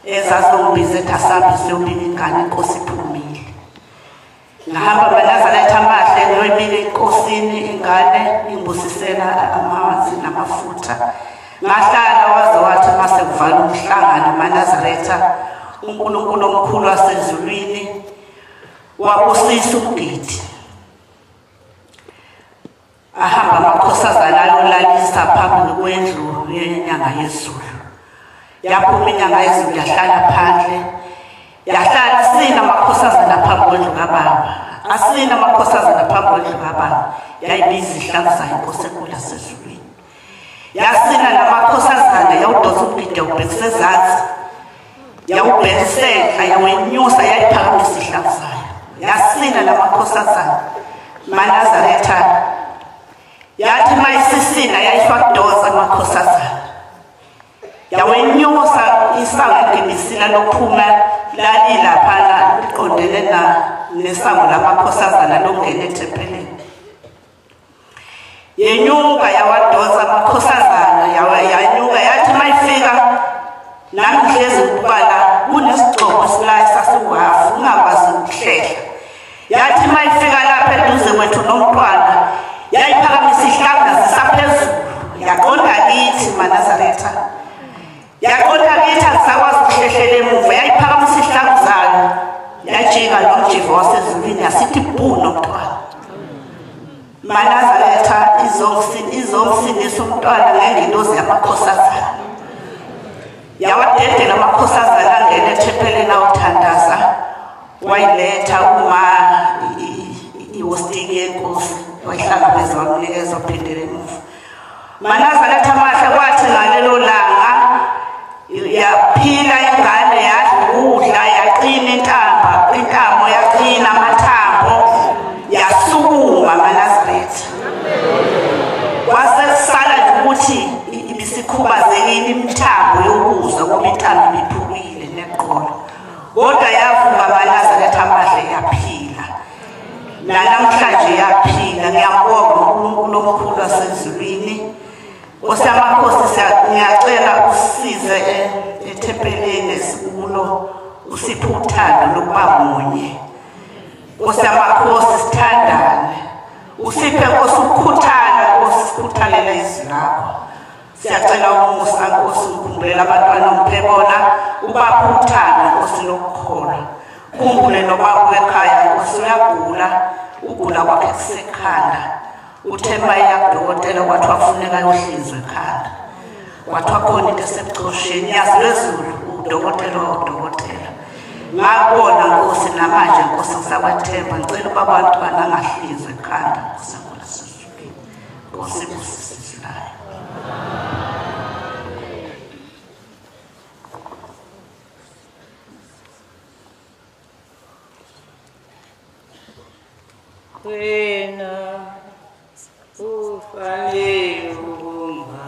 ezazongibiza ethi asambe siyobika ingane Inkosi iphumile. Ngahamba Manazaretha amahle ngiyoyibika enkosini ingane ingibusisela amanzi namafutha. Ngahlala waze wathi mase kuvala umhlangano Manazaretha uNkulunkulu omkhulu wasezulwini wabusisa uGidi. Ahamba amakhosazana ayolalisa phambi kwendlu yenyanga yezulu. Yaphuma inyanga yezulu yahlala phandle. Yahlala sina amakhosazana phambi kwendlu kaBaba. Asina amakhosazana phambi kwendlu kaBaba. Yayibiza ihlangu zayo Inkosi enkulu yasezulwini. Yasina namakhosazana yawudosa uGidi yawubhekisa ezansi. Yawubhekisela yawenyusa yayiphakamisa ihlangu zayo. Yasina namakhosazana Manazaretha yathi mayisisina yayifakdoza amakhosazana. Yawenyusa isango eDibisila lokuphuma lalilapha liqondene nesango lamakhosazana longena ethempelini. Yenyuka yawadosa amakhosazana yanyuka yathi mayifika nami ngihlezi ukubala kunesigcobo silaye sasiwafu ungakwazi ukuhlehla. Yathi mayifika lapha eduze kwethu nomntwana yayiphakamisa ihlangu zisaphezulu yaqonda kithi Manazaretha. Yaqonda kithi asakwazi ukuhlehlela emuva yayiphakamisa ihlangu zayo yajika nomjivo wasezulwini yasithi bhu nomntwana. Manazaretha izomsindisa umntwana ngengilozi yamakhosazana. Yawadedela amakhosazana angena ethempelini awuthandaza wayiletha uma iwostiki yenkosi wayihlangabeza wamnikeza waphindela emuva. Manazaretha amahle kwathi ngalelo langa yaphila ingane yadla yaqina intamo yaqina amathambo yasukuma Manazaretha. Wasesala ukuthi ibisikhubazekile imithambo yokuzwa kuba intamo ibiphukile neqolo. Kodwa yavuka Manazaretha amahle yaphila. Namhlanje yaphila. Ngiyabonga uNkulunkulu omkhulu wasezulwini. Nkosi yamakhosi ngiyacela usize ethempelini esikulo usiphe uthando lokuba munye. Nkosi yamakhosi sithandane. Usiphe Nkosi ukukhuthala Nkosi sikhuthalela izwi lakho. Siyacela umusa Nkosi ukukhumbula abantwana umphe bona ubaphe uthando Nkosi lokukholwa. Khumbule noba ekhaya Nkosi uyagula ugula kwakhe kusekhanda. Uthemba yakudokotela kwathi wafuneka yohlinzwa ekhanda. Kwathi wakhona into esebuchosheni yazi lezulu udokotela. Ngakubona Nkosi namanje Nkosi ngisakwethemba ngicela uba abantwana angahlinzwa ekhanda Nkosi enkulu yasezulwini. Nkosi busisilayo. wena ufanele ukubonga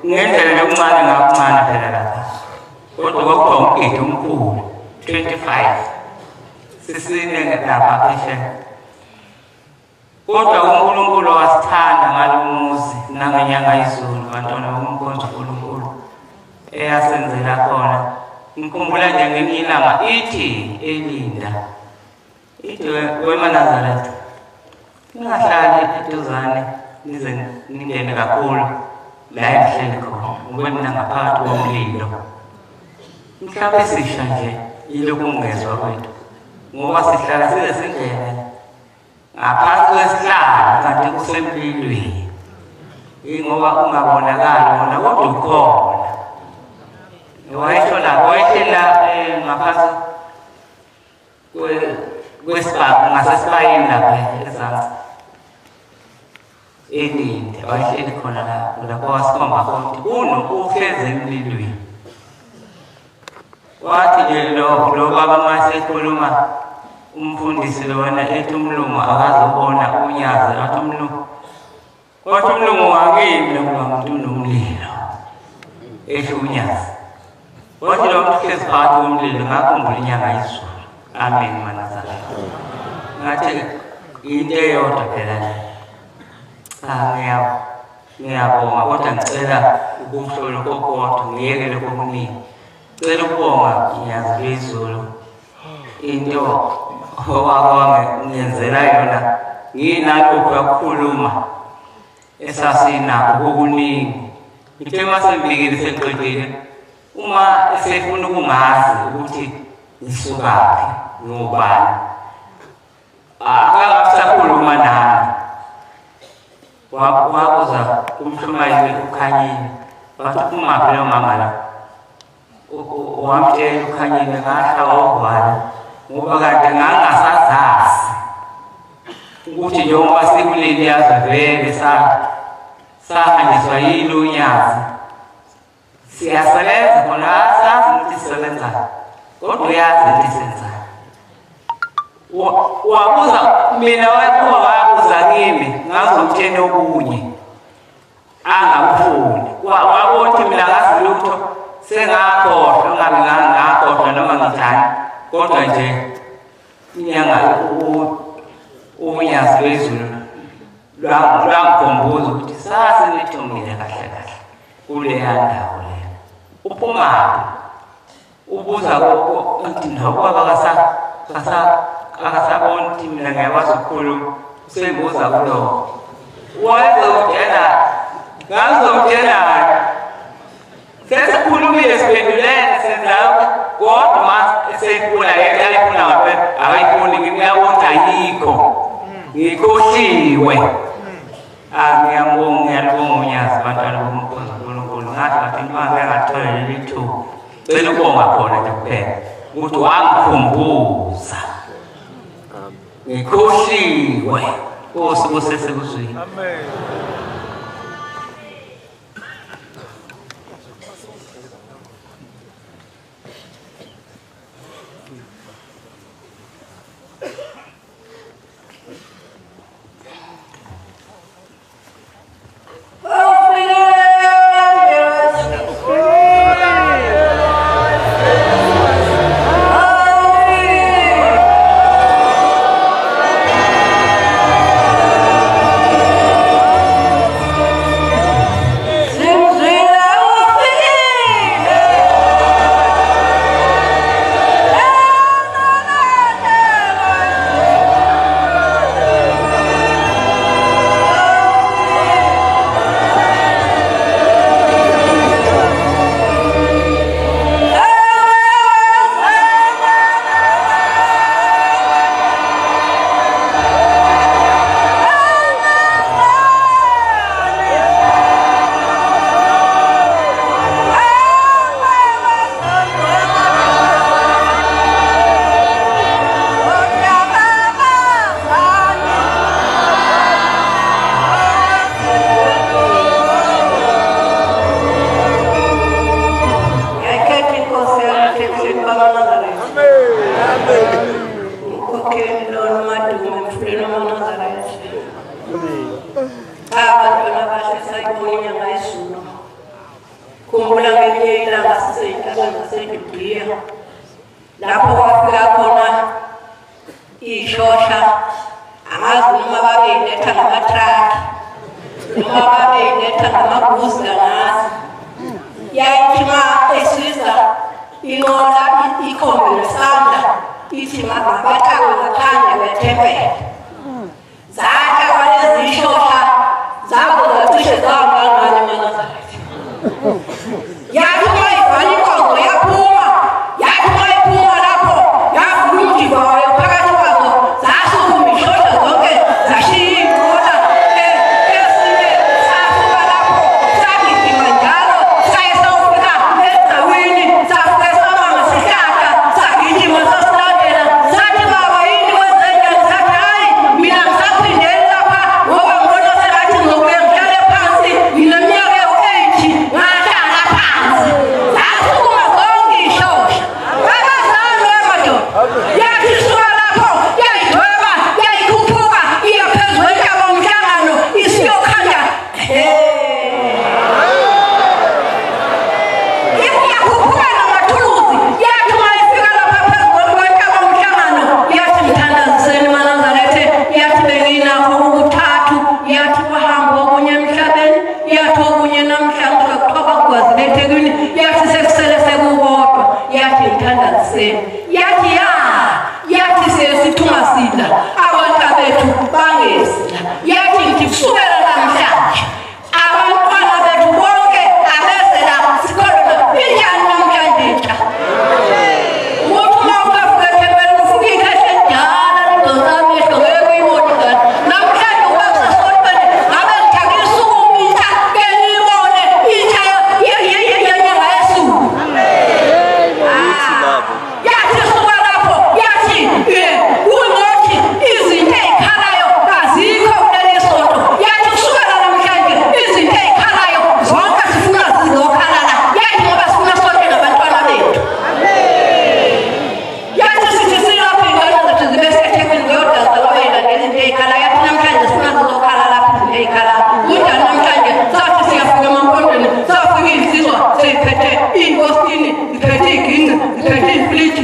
ngendlela yokuncane ngakuncane phela lapha kodwa kwakuba umgidi omkhulu 25 sisine lapha phesheya. Kodwa uNkulunkulu wasithanda ngalomuzi nangenyanga izulu bantwana bomkhonto uNkulunkulu eyasenzela khona. Ngikhumbula nje ngelinye ilanga ithi elinda ithi weManazaretha ningahlali eduzane nize ningene kakhulu la engihleli khona ngoba mina ngaphakathi komlilo. Mhlawumbe sisha nje yilokhu ungezwa kwethu ngoba sihlala size singene ngaphansi kwesihlalo kanti kusemlilweni. Ingoba ungabonakali wona kodwa ukhona. Wayehlela ngaphansi kwesibhamu ngasesibayeni lapha ezansi elinde wayehleli khona lapho wasikhomba khona ukuthi uhlezi emlilweni. Wathi nje lo baba masekhuluma umfundisi lona ethi umlungu akazobona unyazi wathi umlungu wakimi ngomuntu nomlilo esho unyazi. Wathi lo muntu hlezi phakathi komlilo ngakhumbula inyanga izulu. Amen Manazaretha. Ngathi into eyodwa phela nje. Ngiyabonga kodwa ngicela ukumhlola kokodwa ngiyekele kokuningi. Ngicela ukubonga inyazi lwezulu. Into owakungenzela yona nginalokho ukukhuluma esasinakho kokuningi. Ngithe masembikile seqedile uma esefuna ukungazi ukuthi nisukaphi ngobani akasakhuluma nami. Wabuza kumshumayeli uKhanyile wathi kumaphi lo mama la wamtshela uKhanyile ngahla wawuvala ngoba kade ngangasazazi ukuthi njengoba sikuleli yazwe vele sahanjiswa yilo unyazi siyasebenza khona sazi ukuthi sisebenza kodwa uyazi ukuthi senzani. Wabuza mina wabuza kimi ngazomtshela okunye angakufuni. Wabothi mina ngazi lutho sengakhohlwa ngabe ngakhohlwa noma ngithani kodwa nje inyanga unyazi lwezulu lwangikhumbuza ukuthi sasinithungile kahle kahle kuleya ndawo leyo. Uphumaphi ubuza ukuthi nokwaba akasabona ukuthi mina ngiyakwazi ukukhuluma usembuza kuloko. Ngazomtshela sesikhulumile siphendulene senzayo kodwa ma esefuna ayifuna ngaphela akayifuni ngiyabona ayikho ngikhohliwe. Ngiyabonga unyazi bantwana bomkhonto uNkulunkulu ngathi uma ngingathola leli thuba cela ukubonga khona nje kuphela ukuthi wangikhumbuza ngikhohliwe. Nkosi kusesekuzwini. Amen. Khumbula ngelinye ilanga siseyintabeni yaseJudiya lapho kwafika khona ishosha angazi noma babeyiletha ngamatraki noma babeyiletha ngamaguzi kangazi yayithi ma esiza inqola ikhombe nesandla ithi mabathakwe ngaphandle kwethempeli zakha kwalezi ishosha zabo zacishe zangangane eNazaretha yathi ma ivali inkonzo yaphuma yathi ma iphuma lapho yavula umdiva wayo phakathi kwazo zasukuma ishosha zonke zashiya inqola esinye sasuka lapho sagijima njalo saye sawufika endaweni safika sabanga sihlahla sagijima sasilandela sathi baba yini kwenzenjani sathi hayi mina ngisaphindeli lapha ngoba ngibona sengathi ngizobuye ngihlale phansi ngineminyaka ewu-8 ngahlala phansi zasukuma zonke ishosha akazami emadoda yathi suka lapho yayidweba yayikhuphuka iya phezu kwentaba umhlangano isiyokhanda iyakhuphuka namathuluzi yathi uma ifika lapha phezu kwentaba umhlangano yathi mthandaziseni maNazaretha yathi bengiyinakho ukuthathu yathi bahambe okunye emhlabeni yathi okunye namhlanje kuthiwa bakugwazile eThekwini yathi sekusele sekukodwa yathi mthandaziseni yathi yathi sesithunga sidla abantabethu bangesidla yathi ngithi kusukela namhlanje abantwana bethu bonke abeze la sikolo injani namhlanje ntsha uthi uma ungafika ethempelini ufuka ikhehle njalo lidosami ehlo ngeke uyibone ngani namhlanje uba kusasolweni ngabe ngithakisa ukumitsha ke ngiyibone intsha yenyanga yesuku yathi suka lapho yathi kungothi izinto ey'khalayo azikho kuleli sonto yathi kusukela namhlanje izinto ey'khalayo zonke sifuna zizokhalala yathi ngoba sifuna sonke nabantwana bethu yathi sithi silapho iy'ngane zethu zibe seThekwini kuyodasa babeyilandela izinto ey'khalayo yathi namhlanje sifuna zizokhala lapho izinto ey'khalayo kunjani namhlanje sathi siyafika emampondweni safika iy'nsizwa sey'phethe iy'nkosini ziphethe iy'ginci ziphethe iy'friji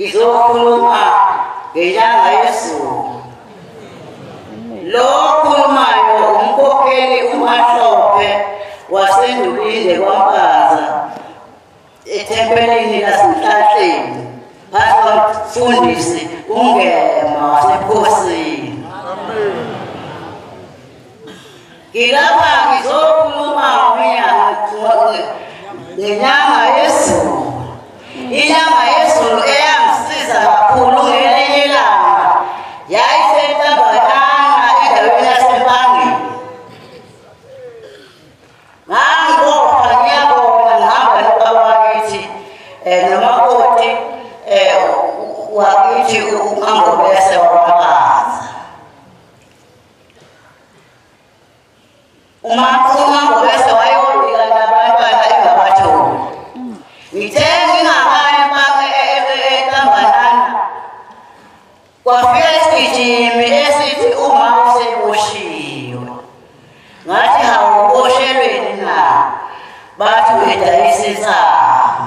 Izokhuluma ngenyanga yezulu lo khulumayo umkhokheli uMahlophe wasendulile kwaMbaza ethempelini laseNhlahleni phansi komfundisi uNgema wasebukhosini. Ngilapha ngizokhuluma ngenyanga yezulu. Inyanga yezulu eyangisiza kakhulu ngelinye ilanga yayisentambanana endaweni yaseMpangeni. Ngangibopha ngiyabona ngihamba nobabakithi nomakoti wakithi uMangobese waKwaMbaza. uMangobese wayobika nabantwana engabatholi. Ngithe ngingahaya entambanana kwafika isigijimi esithi uma useboshiwe. Ngathi hawuboshelweni na? Bathi wedayisa insangu.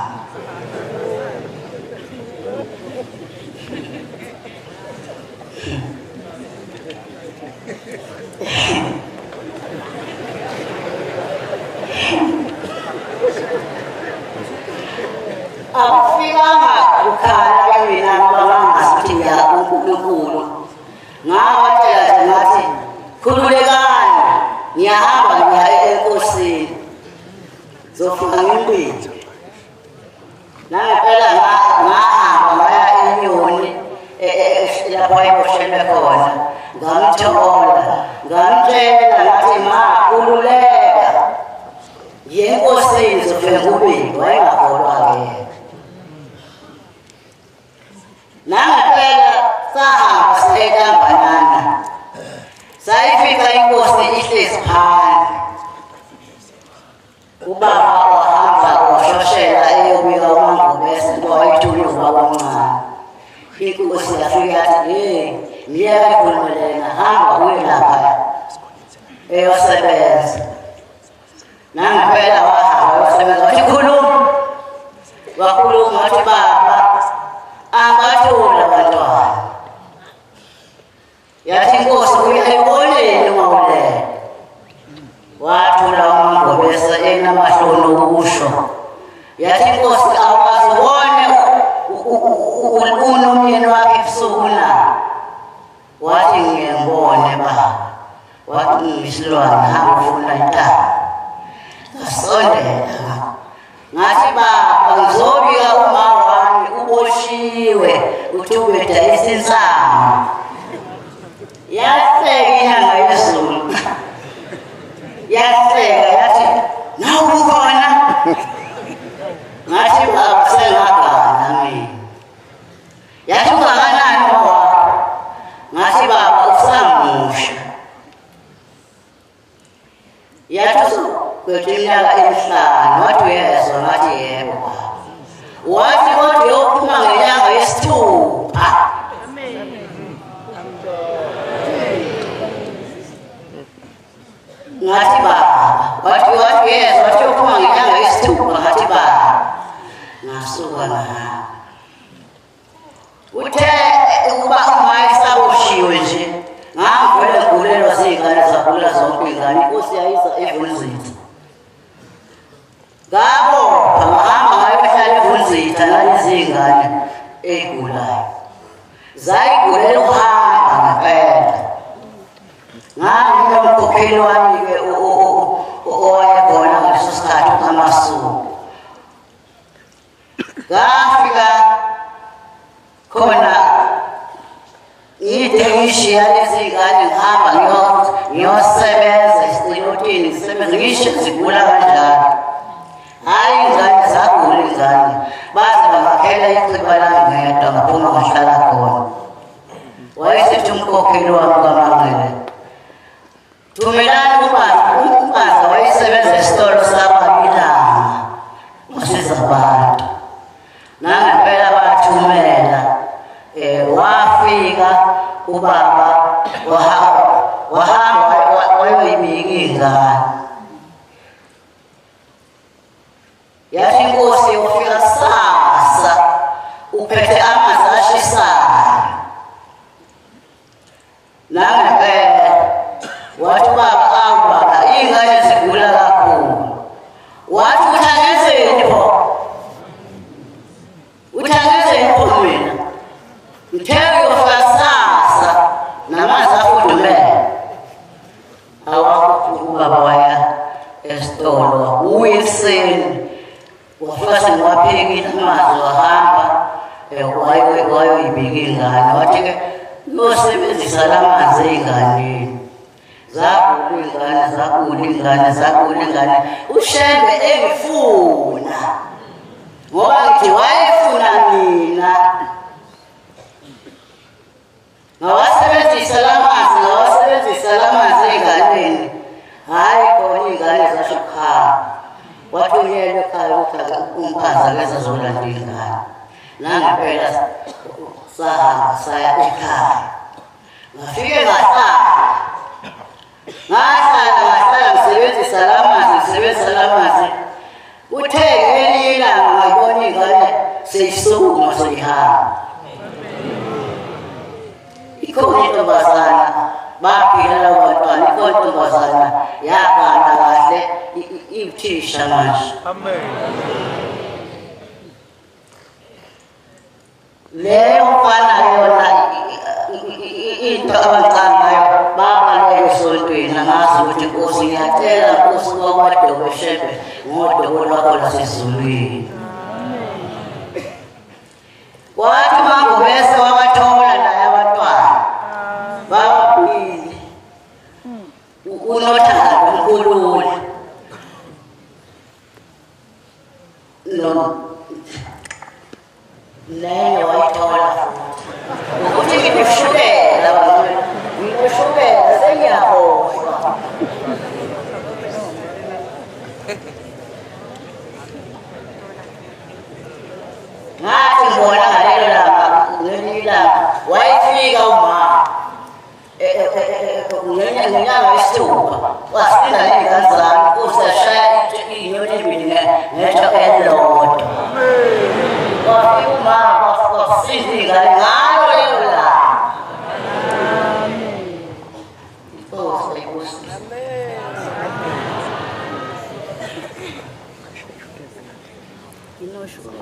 Akufikanga ukhala mina ngoba ngasithi ya uNkulunkulu. Ngawatshela nje ngathi khululekani ngiyahamba ngiya enkosini zofika ngimpilo. Nangempela ngahamba ngaya eNyoni lapho ayeboshelwe khona ngamthola ngamtshela ngathi makhululeka yenkosini zofika kubiko wayengakholwa-ke. Nangempela sahamba silentambanana sayifika inkosi ihlezi phansi. Ubaba wahamba washoshela eyobika uMangobese ngoba wayethunywe ubaba omncane. Inkosi yafika yathi miyeke ikhulume lena, hamba uye lapha eyosebenza. Nangempela wahamba wayosebenza wathi khuluma. Wakhuluma wathi baba angathula abantwana. Yathi inkosi uyayibonile mawulele. Wathula uMangobese enamahloni okusho. Yathi inkosi awazibone unomyeni wakhe ebusuku na? Wathi ngiyembone baba. Wathi ngiyisilwane hamba ufuna intaba. Ngasondela ngathi baba ngizobika uma wami uboshiwe uthi ubedayisa insangu. Yahleka inyanga yezulu. Yahleka yathi nawu ukhona. Ngathi baba sengagana mina. Yathi ungakanani mawakho? Ngathi baba usamusha. Yathi kwethu iminyaka emihlanu. Wathi uyezwa? Ngathi yebo baba. Wathi kodwa uyophuma ngenyanga yesithupha. Ngathi baba. Wathi uyezwa? Wathi uyophuma ngenyanga yesithupha. Ngathi baba. Ngasuka ngahamba. Uthe ukuba uma esaboshiwe nje ngangivele ngigulelwa ziy'ngane zagula zonke iy'ngane. Inkosi yayisa eVunzitha. Ngabopha ngahamba ngayohlala eVunzitha nalezi iy'ngane ey'gulayo. Zayigulela ukuhamba ngempela. Nganginomkhokheli wami-ke owayekhona ngaleso sikhathi uKamasuku. Ngafika khona ngide ngishiya lezi ngane ngihamba ngiyosebenza esitilotini ngisebenza ngisho zigula kanjalo. Hhayi ingane zagula ingane baze bangakhela icibha lami ngedwa ngaphuma ngahlala khona. Wayesethi umkhokheli wami kaMangele thumelani uMaza wayesebenza esitolo sababilanga wasiza abantu. Nangempela bathumela wafika ubaba wahamba wayoyibika iy'ngane. Yathi inkosi yofika sasa uphethe amanzi ashisayo. Nangempela wathi baba ingane zigula kakhulu wathi uthangezeni pho mina ngitheke uyofasasa namanzi afudumele awakho ubaba waya esitolo uye ekuseni wafika sengiwaphekile amanzi wahamba wayoyibika ingane wathi-ke uyosebenzisa la manzi ey'nganeni zakula ingane uShembe engifuna ngoba ngithi wayefuna mina ngawasebenzisa la manzi ey'nganeni hhayi khona iy'ngane zasho ukukhala wathunyelwa ekhaya ukuthi umphaza keza zolanda ingane nangempela sahamba saya ekhaya ngafike ngahlala ngisebenzisa la manzi uthe ngelinye ilanga ngayibona ingane seyisukuma seyihamba ikhona intombazana baphila labo bantwana ikhona intombazana yagana kahle ibuthisha manje amen leyo mfana yona into abancangayo babaleyo esontweni angazi ukuthi Nkosi ngiyacela Nkosi kwaDokotela Shembe ngodokotela lwakho lasezulwini wathi mangobese wabathola naye abantwana babili unothando uNkulunkulu leyo wayithola ukuthi ngikushukela sengiyakhohlwa ngathi ngibona ngelinye ilanga wayefika umama ngenyanga yesithupha wasinda ney'ngane zami usashaya iy'nyoni embili ngetho elilodwa wafika umama wasinda iy'ngane ngayo leyo langa Inkosi ayibusise Inoshukela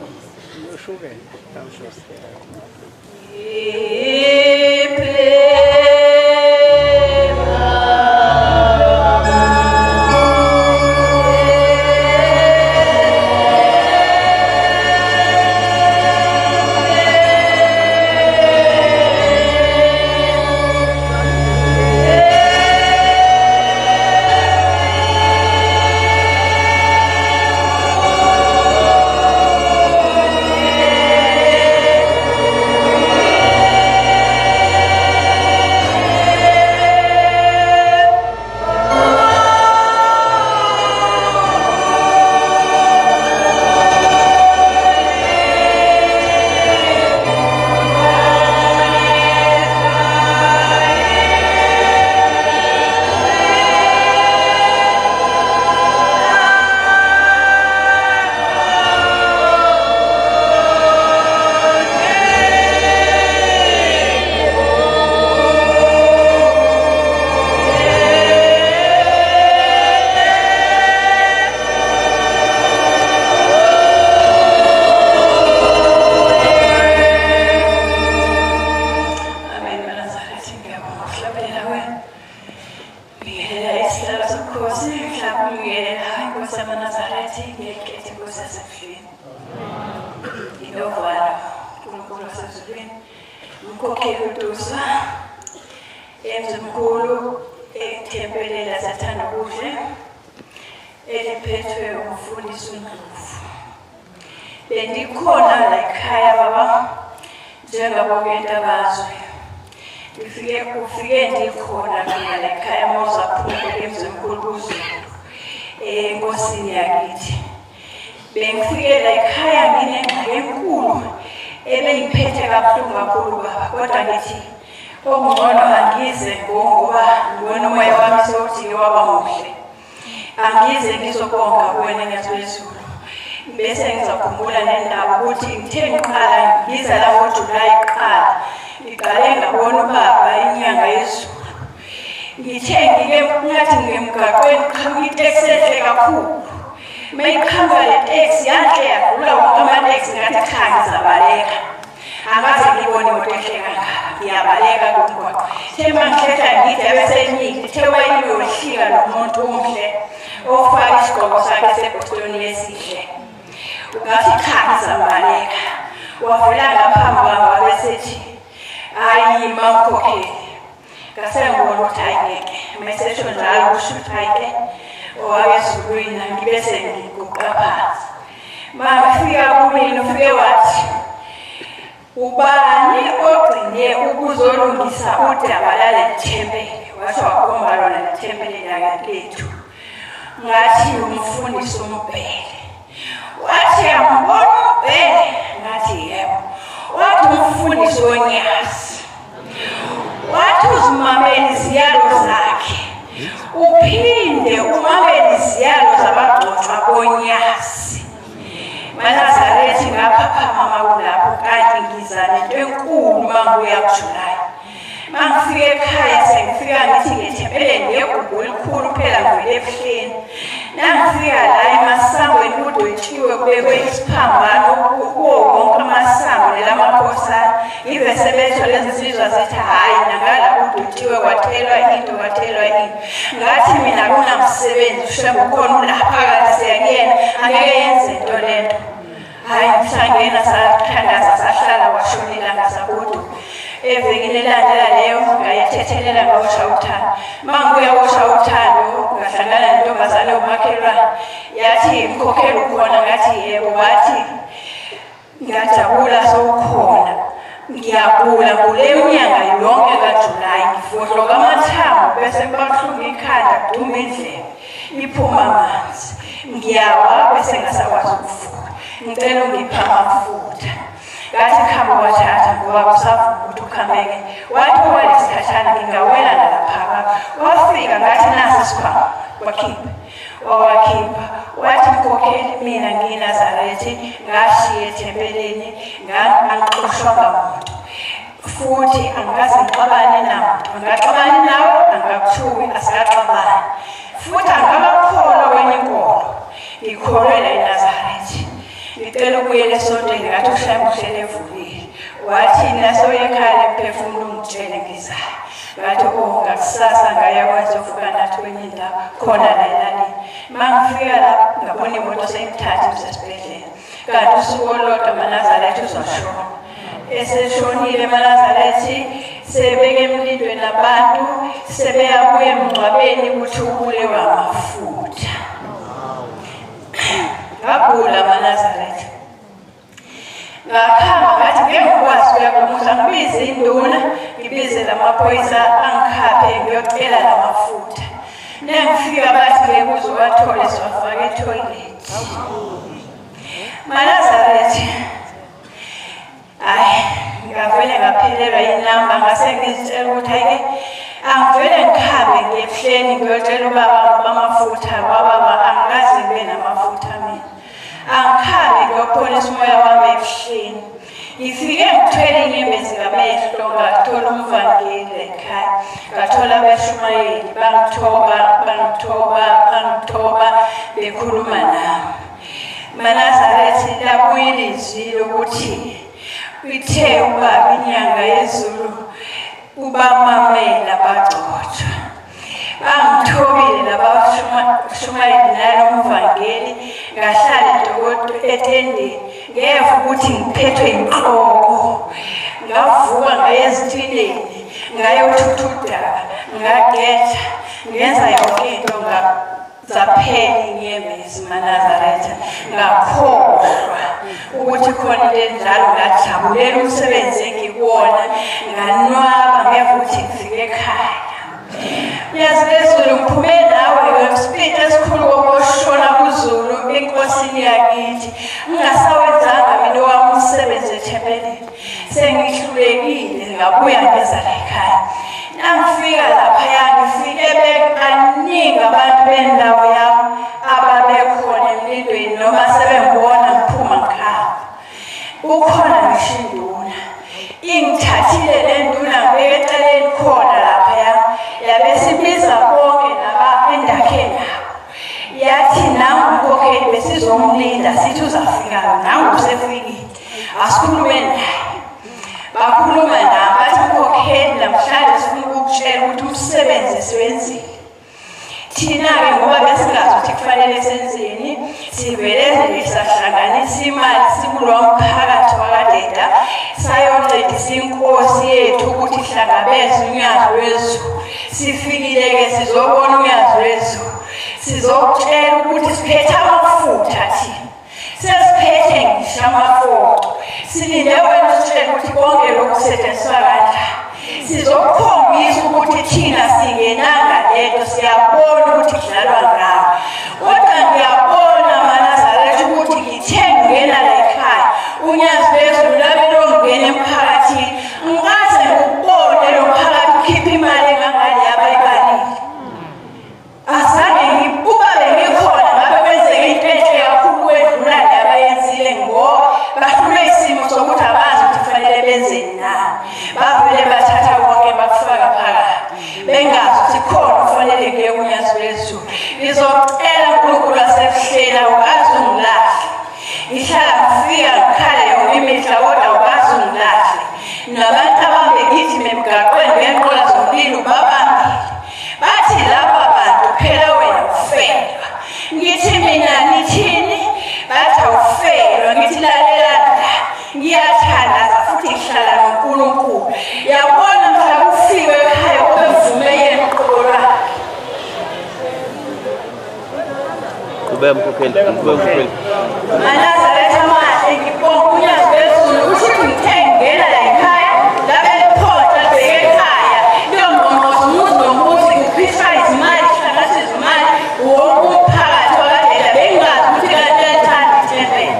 ufike ndikhona mina ekhaya mozaphuma emzimkhulu enkosini yakithi bengifikela ekhaya nginengxaki enkulu ebeyiphethe kabuhlungu kakhulu baba kodwa ngithi okungcono angize ngoba ngibona umoya wami sewuthi waba muhle angize ngizobonga kuwena ngiyaphezulu bese ngizakhumbula nendaba ukuthi ngithe ngiqala ngiza la ngoJulayi iqale ngabona ubaba inyanga yezulu ngithe ngathi ngemgaqweni qhamuka iteksi ehle kakhulu mayikhamba le teksi yakhe yadlula wonke amateksi ngathi cha ngizabaleka angaze ngibone imoto ehle kangaka ngiyabaleka kumgwaqo thema ngihlela ngithi abesenyiki thewa iyohlika lo muntu omhle ofaka isigqoko sakhe sebhostoni esihle ngathi cha ngizabaleka wavela ngaphambi kwami wabesethi hayi mamkhokheli ngasengibona ukuthi ayingeke mesesho njalo kusho ukuthi ayike owakezulwini ngibese ngiguqa phansi mafika kumina ufike wathi ubani ogcine ukuzolungisa udaba lale thempeli washo wakhomba lona le thempeli lethu ngathi umfundisi uMbhele wathi ambona uMbhele ngathi yebo wathi umfundisi onyazi wathi uzimamele iziyalo zakhe uphinde umamele iziyalo zabagcotshwa konyazi Manazarethi ngapha mama kulapho kanti ngiza nento enkulu mangibuya kuJulayi mangifike ekhaya sengifika ngithi ngethempeleni ngegugu elikhulu phela ngivele ebuhleni nangifika la emasangweni kudwetshiwe kubekwe isiphambano kuwo wonke amasango lelamakhosi ngive sebetho lezinsizwa zithi hayi nangala kudwetshiwe kwathelwa into ngathi mina kunamsebenzi ushembe ukhona ulaphakathi siyakuyena angeke yenze into lento hayi mhlangena sathandaza sahlala washonela ngasakudu evekini elandela leyo ngayethethelela ngawusha uthando mangibuya wosha uthando ngahlangana nentombazane umakhelwane yathi mkhokheli ukhona ngathi yebo wathi ngiyajabula sowukhona ngiyabula kule minyaka yonke kaJulayi ngifohloka amathambo bese ngibahlunga ikhanda duma indlebe iphuma amanzi ngiyawa bese ngasakwazi ukuvuka ngicela ungipha amafutha ngathi khamba wathatha ngoba kusavuka ukuthi ukhambeke wathi kwalesikhathana ngingawela lapha wafika ngathi nasi isikhwama wakhipha wathi mkhokheli mina ngiNazarethi ngashiya ethempeleni angixoshwanga muntu futhi angikaze ngixabane nawe angaxabani nawe angakuthuki asikaxabani futhi angabakholwa kwenye inkolo ngikholelwa eNazarethi ngicela ukuyela esontweni ngathi uhlale evulile wathi nasoyekhaya emphefumulo ungitshele ngizayo ngathi ngakusasa ngaya kwaZofuka nathi kwenye indawo khona la elalini mangifika la ngabona imoto seyithatha esibhedlela kanti usuku olodwa uManazarethi uzashona eseshonile uManazarethi sebeke emlindweni nabantu sebeyabuya emngcwabeni ukuthi ubulewe amafutha ngagula uManazarethi ngakhamba ngathi ngekwazi ukuyakuza ngibize induna ngibize lamaphoyisa angikhaphe ngiyocela lamafutha nangifika bathi ngekuzo wathole siwafaka etoilet uManazarethi ngavele ngaphelelwa inamba ngase ngizitshela ukuthi ayike angivele ngikhambe ngebuhleni ngiyocela ubaba bamafutha baba angikaze ngibe namafutha mina angikhambe ngiyopholisa umoya wami ebuhleni ngifike ngithwele inyembezi ngamehlo ngathola umvangeli ekhaya ngathola abashumayeli bangithoba bekhuluma nami uManazarethi labuyile izwi lokuthi uthe ubaba inyanga yezulu ubamamela bagcotshwa bangithobile labashumayeli nalomvangeli ngahlala etendeni ngeva ukuthi ngiphethwe inhloko ngavuka ngayezithineni ngayothuthuda ngagetha ngenza yonke into zaphela inyembezi uManazarethi ngakhohlwa ukuthi khona into enjalo ngajabulela umsebenzi engikuwona nganwaba ngeva ukuthi ngifike ekhaya yazizulu ngiphume nawe ngesipiti esikhulu kokushona kuZulu enkosini yakithi ngingasawenzanga mina wami umsebenzi ethempelini sengihlulekile ngabuya ngeza la ekhaya nangifika lapha ngifike bekaningi abantu bendawo yami ababekhona emlindweni noma sebengibona ngiphuma ngikhamba ukhona ngisho induna ingithathile le nduna ngibeke eceleni khona lapha yabe siwenzile. Thina-ke ngoba besingazi ukuthi kufanele senzeni, sivele sahlanganisa imali sikulwa umphakathi wakadeda sayoncedisa inkosi yethu ukuthi ihlangabeze unyazo lwezulu. Sifikile-ke sizobona unyazo lwezulu, sizokutshela ukuthi siphethe amafutha thina, sesiphethe ngisho amafoto. Silinde wena usitshele ukuthi konke lokhu kusetshenziswa kanjani. Sizokukhombisa ukuthi thina singenanga lento, siyabona ukuthi kudlalwa ngawo. Kodwa ngiyabona Manazaretha ukuthi ngithe ngingena la ekhaya unyazo lwezulu labe longena emphakathini, ngikaze ngikubone lo mphakathi ukhipha imali engangale yabayibalile. Azange ngibuka bengikhona ngabe kwenzeke into enhle kakhulu kwedlula le abayenzile ngoba bahlule isimo sokuthi abazi ukuthi kufanele benzeni na. Bavele bathatha konke bakufaka phakathi bengazi ukuthi khona kufanele kuye unyazo lwezulu. Ngizocela uNkulunkulu wasekuhlela ukazi ungilahle. Ngihlala ngifika ngikhale yonke imihla kodwa ukazi ungilahle. Nabantu abambegijima emgaqweni ngenqola zomlilo babambile. Bathi laba bantu phela wena ufelwa. Ngithi mina ngithini? Bathi awufelwa. Ngithi lalela la, ngiyathandaza futhi ngihlala noNkulunkulu. Yabona mhla kufiwe ekhaya kube mvume yena uqobo lwakhe. Kube mkhokheli. Manazaretha amahle ngibonga unyazo lwezulu ukuthi ngithe ngingena la ekhaya labe liphonta libheke ekhaya. Leyo ngqongqoshe umuzi nomuzi kukhishwa izimali, kuhlanganiswa izimali wonke umphakathi wakadeda bengazi ukuthi kanti liyalithanda ithempeli.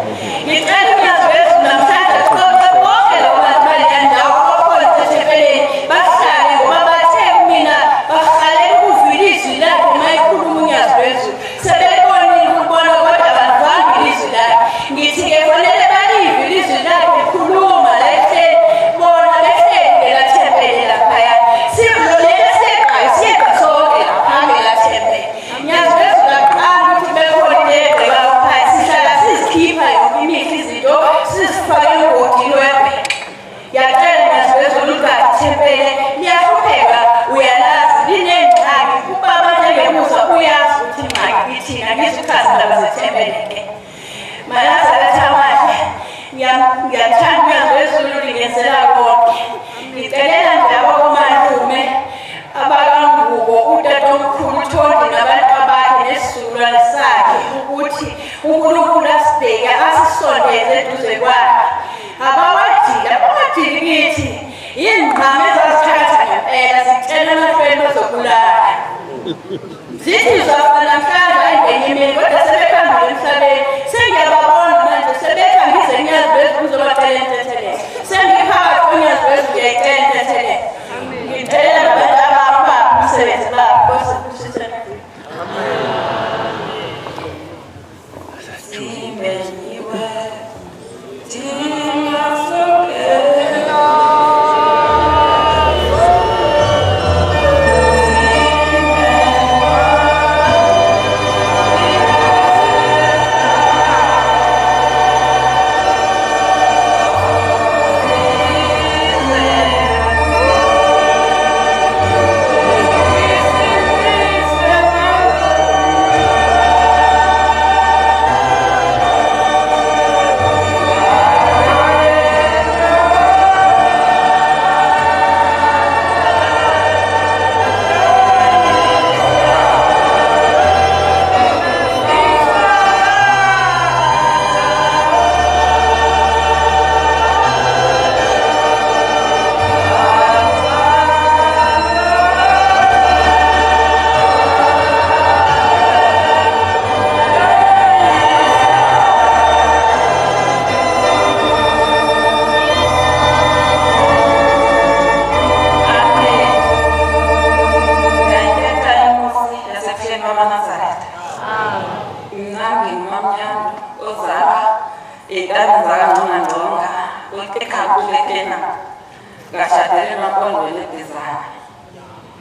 Ngicela unyazo lwezulu namhlanje siqoqe bonke labo bantu baleya ndawo abakhona ethempelini bahlale ngoba bathe kumina baqalela ukuvila izwi lakhe uma ekhuluma unyazo lwezulu. Sebebonile ukubona kodwa abantu bangile izwi lakhe. Ngithi-ke fanele balivile izwi lakhe khuluma la ehleli bona behleli la thempeli laphaya. Sivulela seqayo siyeqa sonke lapha la thempeli. Unyazo lwezulu aqala ukuthi bekhona into eyenzekayo phaya. Sihlala sizikhipha yonke imihla izinto sizifake emgodini webheke. Ngiyacela unyazo lwezulu ungadi thempeli liyahlupheka uyalazi linengxaki ubaba njengemusa uyazi ukuthi ingxaki ithina ngizikhazi ndaba zethempeli-ke. Manazaretha amahle ngiyathanda unyazo lwezulu lingenzela konke. Ngicelela ndaba komalume abakangubo utatomkhulu uThondi nabantu bakhe nesizukulwane sakhe ukuthi uNkulunkulu asibheke asisondeze eduze kwakhe. Abawadili kithi ingqama ezazithatha ngempela zicela amahlweni bazobulala. Zithi zafa namhlanje ayingenye imini kodwa sebekhambile emhlabeni. Sengiyababona manje sebekhangise unyazo lwezulu uzobacela intethelelo. Sengiphakathi konyazo lwezulu ngiyayicela intethelelo. Ngicela nabantu ababa umsebenzi babo kusithembiwe. Simenyiwe thina sonke.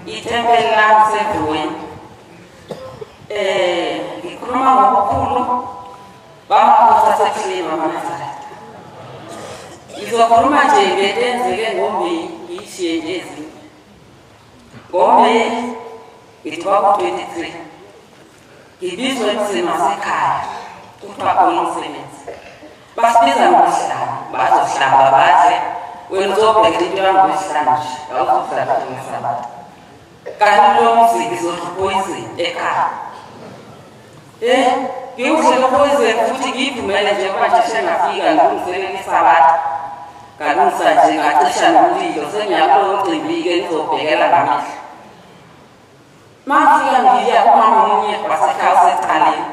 Ithempeli lami seDuweni. Ngikhuluma ngobukhulu bamaKhosi aseKlima Manazaretha. Ngizokhuluma nje ngento enzeke ngoMeyi ngiyishiye nje ezinye. ngoMeyi ngithi kwaku-23 ngibizwe emzini wasekhaya kuthiwa khona umsebenzi basibiza ngohlanga bazohlamba badle wena uzobheka into yangohlanje awuzokuzathenisa abantu kanti lo mziki zopoison ekhaya ngiyuhlelo poison futhi ngiyivumele nje manje sengafika ngilungiselelisa abantu ngalungisa nje ngacisha nomlilo sengiyakulowo mcimbi-ke ngizobhekela ngamehlo mafika ngiya kumama omunye wasekhaya osecaleni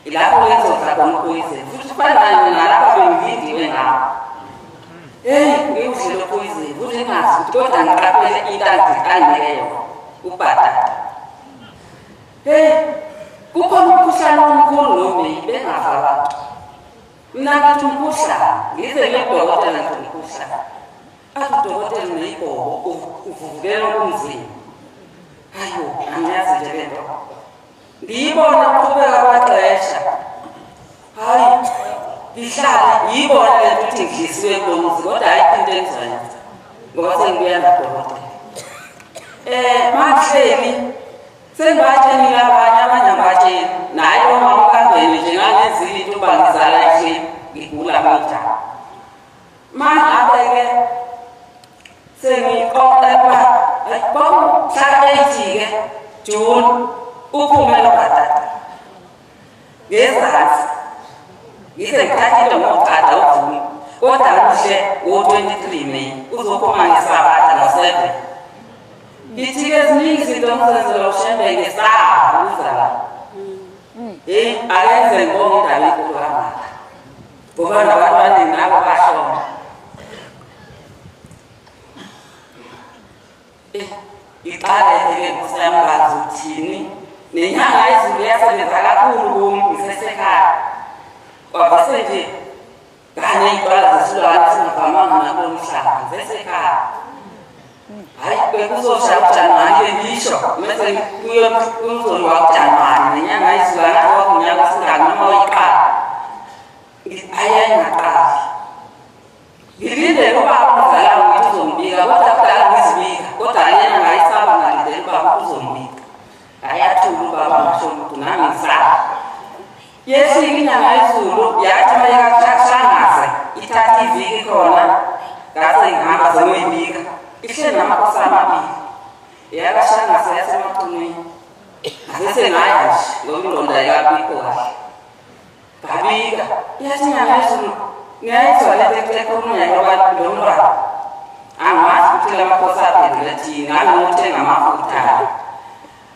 ilapho ngizodla khona poison futhi kufanani nalapho bengilindiwe ngawo ngiyuhlelo poison futhi ngazi ukuthi kodwa ngiqaphele into angizikanileyo ubhatata kukhona umkhuhlane omkhulu nomeyi bengafa abantu mina ngathi umkhuhlane ngize ngedokotela ngithi umkhuhlane athi udokotela neyibhoko uvukela kumzini hayo angiyazi nje le nto ngiyibona ukuqhubeka kwaxesha hayi ngihlala yibona le nto ukuthi ngidlisiwe ngomuzi kodwa ayikho into engizoyenza ngoba sengibuya nadokotela makuhleli sengibatshenile abanye abatsheni naye omama ukangene nje ngalezile into uba ngizala ehleli ngigula kanjani mangabe-ke sengixoxelwa mhla 8-ke June uphume nobhatata ngezansi ngise ngithathile ngoqada uvume kodwa kuhle ngo-23 May uzophuma ngesabatha no-7 ngithike eziningi izinto ngizenzela ushembe ngesaba ukuzala akenze ngibonge indaba enkulu kangaka ngoba nabantu abaningi nabo bashona iqale-ke Nkosi yami bazi uthini nenyanga yezulu yasebenza kakhulu kumi ngisesekhaya kwavase nje ngane iy'twala zesilwane singavamanga nakulo mhlaba ngisesekhaya hayi bekuzoshaya uJanuwari ngisho mase kuzolwa uJanuwari nenyanga yezulu ngathi unyaka singaki noma uyiqala ayengaqali ngilindele ubaba umzala ukuthi uzombika kodwa kudala ngizibika kodwa yena ngayisaba ngalindele ubaba uzombika ayathula ubaba ngisho ukuthi nami ngisaba yesike inyanga yezulu yathi mayekashangaze ithatha iviki khona ngase ngihamba sengoyibika ihle namakhosi amabili yakashangase yasemaqinweni asesengaya nje ngoba ingqondo ayikabikho kahle ngabika yathi inyanga yezulu ngiyayizwa lento ekhulunywa ngoba lo mntwana angazi ukuthi la makhosi aphendule thina ngabe ngothenga amafutha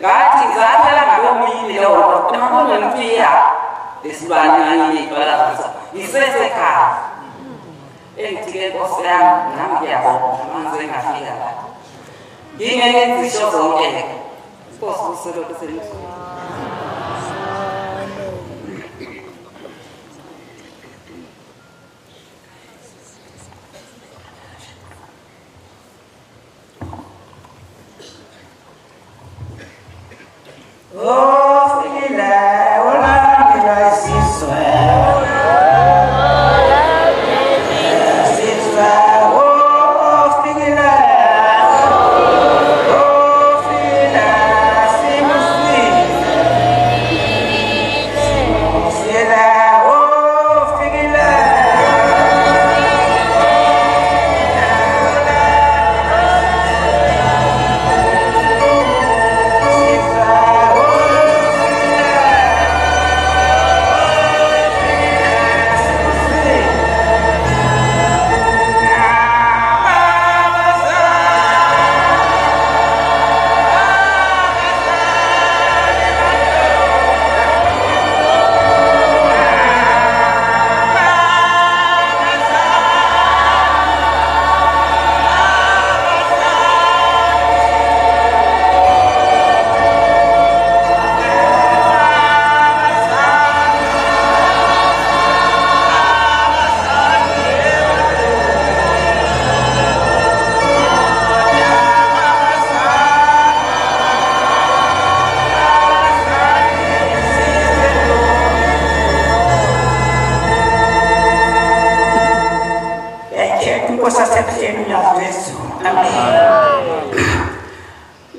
ngathi zaphela ngabomini leyo nto emaqondweni mfiya lesilwane ngangiyibhala ngisesekhaya engithike Nkosi yami nami ngiyabonga manze ngafika la ngingeke ngizisho zonke-ke Nkosi kuseloku semizini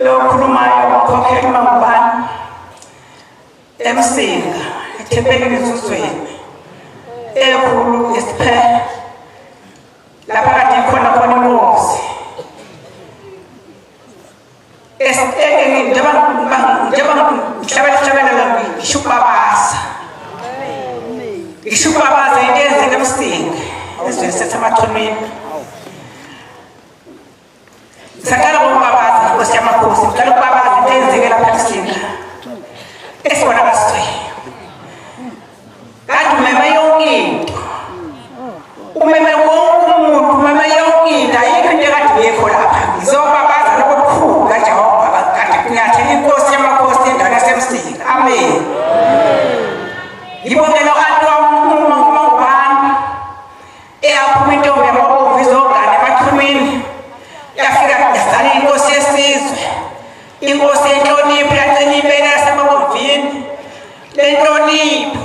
lo khulumayo umkhokheli Mangubane eMsinga eThempelini eZuzweni ekhulu isiphe lapha kade khona inkosi Ishubabaza into eMsinga ezweni sesamathuneni sakala ukubabaza inkosi yamakhosi ngicela ukubabaza into eyenzeke lapha eMsinga esibona kaswe kanti umeme yonke into umeme wonke umuntu umeme yonke into ayikho into ekade yekho lapha ngizobabaza lokukhulu kaJehova kade kunyathela inkosi yamakhosi endaweni yaseMsinga amen ngibongela abantu Mangubane eyaphuma intombi yamabomvu izogana emathumeni yafika yasala inkosi yesizwe inkosi yenhlonipho yasenibeni yasemabomvini lenhlonipho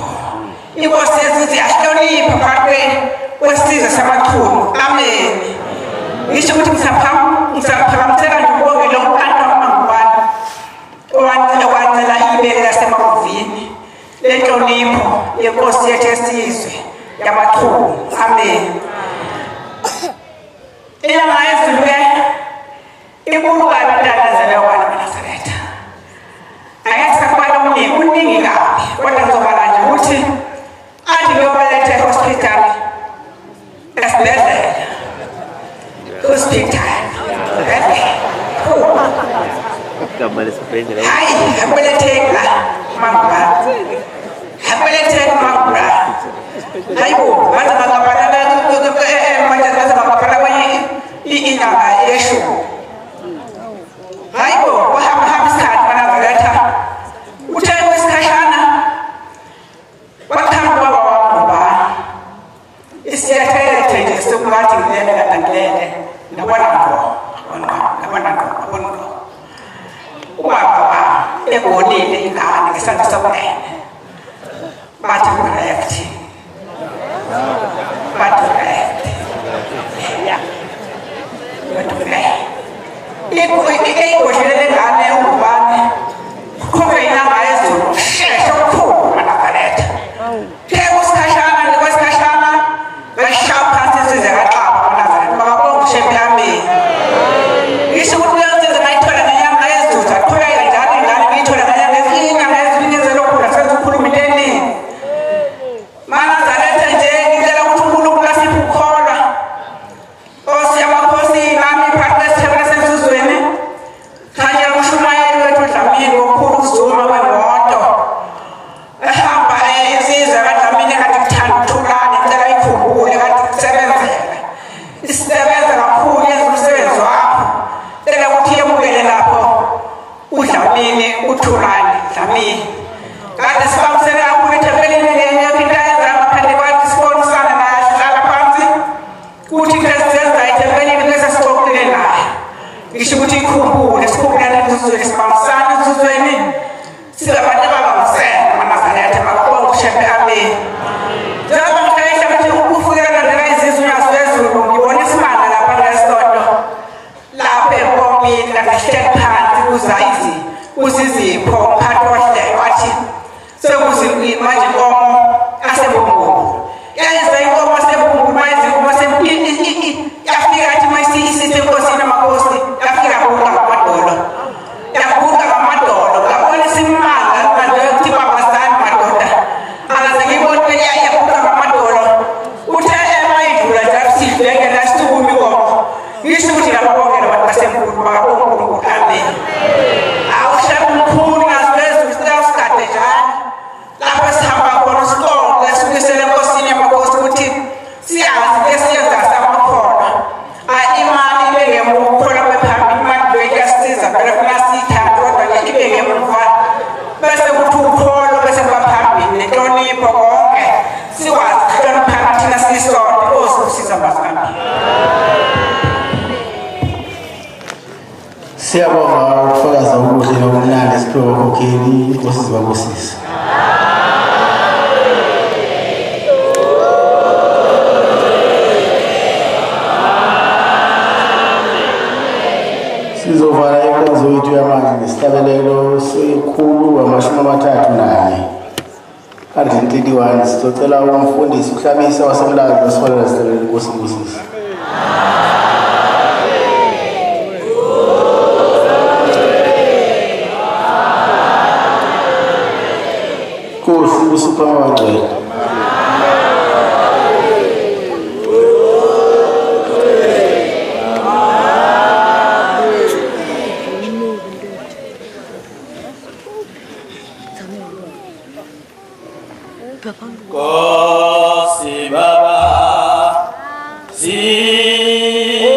inkosi yesizwe yahlonipha phakathi kwesizwe samathunu amen ngisho ukuthi ngisaphakamisela nje ukubongela umqanto Mangubane owancela ibele lasemabomvini lenhlonipho yenkosi yethu yesizwe yamathunu amen ilanga ezulu inkulu kabi intanga zelokwana eNazaretha ayekho sakubala uningi kabi kodwa ngizobala nje ukuthi athi ngiyobeletha ehospital esibhedlela hayi abeletheka Mangubane hayibo manje bangaphala kwenye inyanga yeshumi hayibo wahamba isikhathi kaNazaretha uthe kwesikhashana wakhamba ubaba Mangubane isiyathethe nje sokungathi ngilele kade ngilele ngabona ngo ubaba egonile ingane ngesandla sokunene bathi correct yeah igodlele ngane uMangubane khona ilanga ezulu sheshe okukhulu Nazaretha phela kwesikhashana ngashaya phansi insizwa kaXaba Nazaretha bakabonga ushembe yami ngisho ukuthi uyenze ngayithola ngenyanga ezulu aqhubeka njalo ingane ngiyithola ngenyanga ezulu ngizelo khona senze ukukhuluma into eningi Nazaretha nje ngicela ukuthi uNkulunkulu asiphe ukukholwa Nkosi yamakhosi nami phakathi kwesithebele sesizweni khanya umshumayeli wethu uDlamini wokhulu ukuzuma wemoto ehamba insizwa kaDlamini kade kuthanda ukuthulana ngicela ikhumbule kade kusebenzela isebenza kakhulu yenza umsebenzi wakho cela ukuthi yemukele lapho uDlamini uthulane Dlamini kade sibambisene kakhulu eThempelini ngeyinto ayenza ngaphandle kwathi sibonisana naye sihlala phansi kuthi kesizenza eThempelini bese sixoxile naye ngisho ukuthi ikhumbule sikhumbulane esizweni sibambisana esizweni silabantu ababambisene Nazaretha bakubonga ushembe amen njengoba ngishayisha ukuthi ukufukela landela izizwe yazezulu ngibona isimanga lapha ngesondo lapha enkombini langihleli phansi uzizipho umphathi wahlelo wathi sekuzimanje inkomo asebungubu yayenza inkomo asebungubu manje inkomo yafika athi mayisithe enkosini amakhosi yafika kuqa ngamadolo ngabona isimanga manje ukuthi babazani madoda akaze ngibone yakuqa ngamadolo uthe emayidlula njalo sidlenge lasukuma inkomo ngisho ukuthi laba bonke abantu basenkulu bakabonga uNkulunkulu amen awushaya umkhulu ngazizwe sisikade njalo lapho sihamba khona siqonde sibuyisele enkosini yamakhosi ukuthi siyazi lesiyenza samakhono imali ibengemukhola kwephambili imali bekuyasiza phela funa siyithanda kodwa ibe ngemuva bese kuthi ukholo bese baphambili nenhlonipho konke sikwazi ukuhloniphana thina sisonke ozosiza bazami siyabonga ukufakaza ukudla nokumnandi siphiwe ukhokheli inkosi zibabusisa sizovala inkonzo imikhankaso yethu yamanje nesihlabelelo sekhulu amashumi amathathu nanye 131 sizocela umfundisi uhlabisa wasemlazi wasiholela isihlabelelo Nkosi Mbusisi. Nkosi uSupha Mangcwele. Kosi Baba, si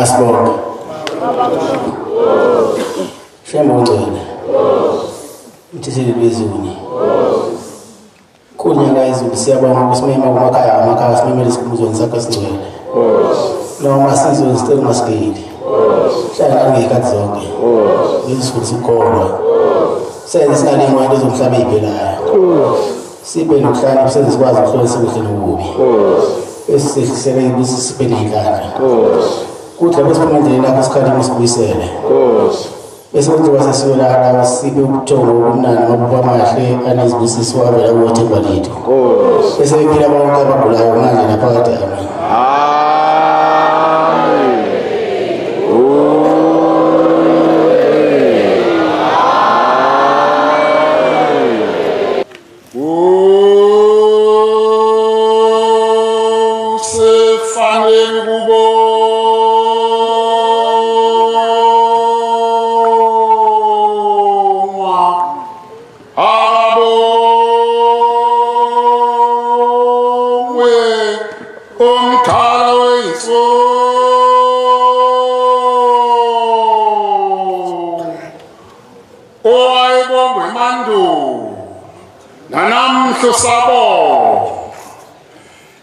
asibonge shema ungcwele mthisile bezweni kunyanga izulu siyabonga ukusimema kumakhaya simemele isikhumuzweni sakho singcwele noma sizwe sicela masigili hlala ngekhathi zonke ngizifuna sikholwa senze singalingwa into zomhlaba eziphelayo sibe nokuhlala senze sikwazi ukuhlolisa kuhle nokubi esihlisele ukuthi sibe nendlala kuthi besiphumelele lapho isikhathi musibuyisele bese kuzoba sesiyolala sibe ubuthongo obumnandi ngoba amahle anazibusiso wavela kuthemba lethu bese bephila bonke abagulayo manje naphakathi amen.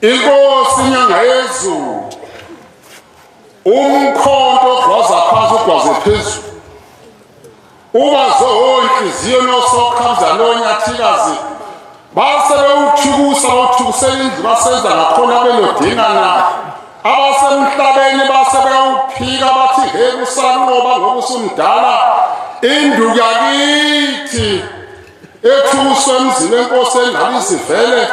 Inkosi inyanga yezulu umkhonto gwaza phansi ugwaze phezulu ubazo inhliziyo nosokhamza nonyathikazi base bewuthukusela indlu basenza ngakhona belodingana abasemhlabeni base bewuphika bathi he kusanqoba ngokusumdala induku yakithi ethukuswe emzini wenkosi engalizivele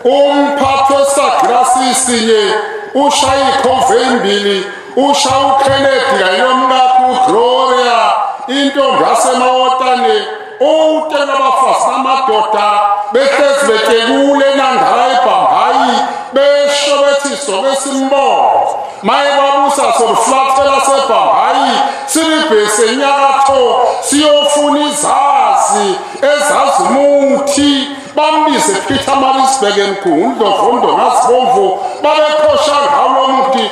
umphathi wesagrasisinye ushaya ikhove imbili ushaya uKennedy kanye nomkakhe uGloria intombi yasemawotane utena abafazi namadoda behlezi betekule nandala ebhambayi besho bethi soke simbo maye babusa soluflathela sebhambayi silibhese enyakatho siyofuna izazi ezazi umuthi bambize Pietermaritzburg eMgungundlovu ngazibomvu babekhosha ngawo umuthi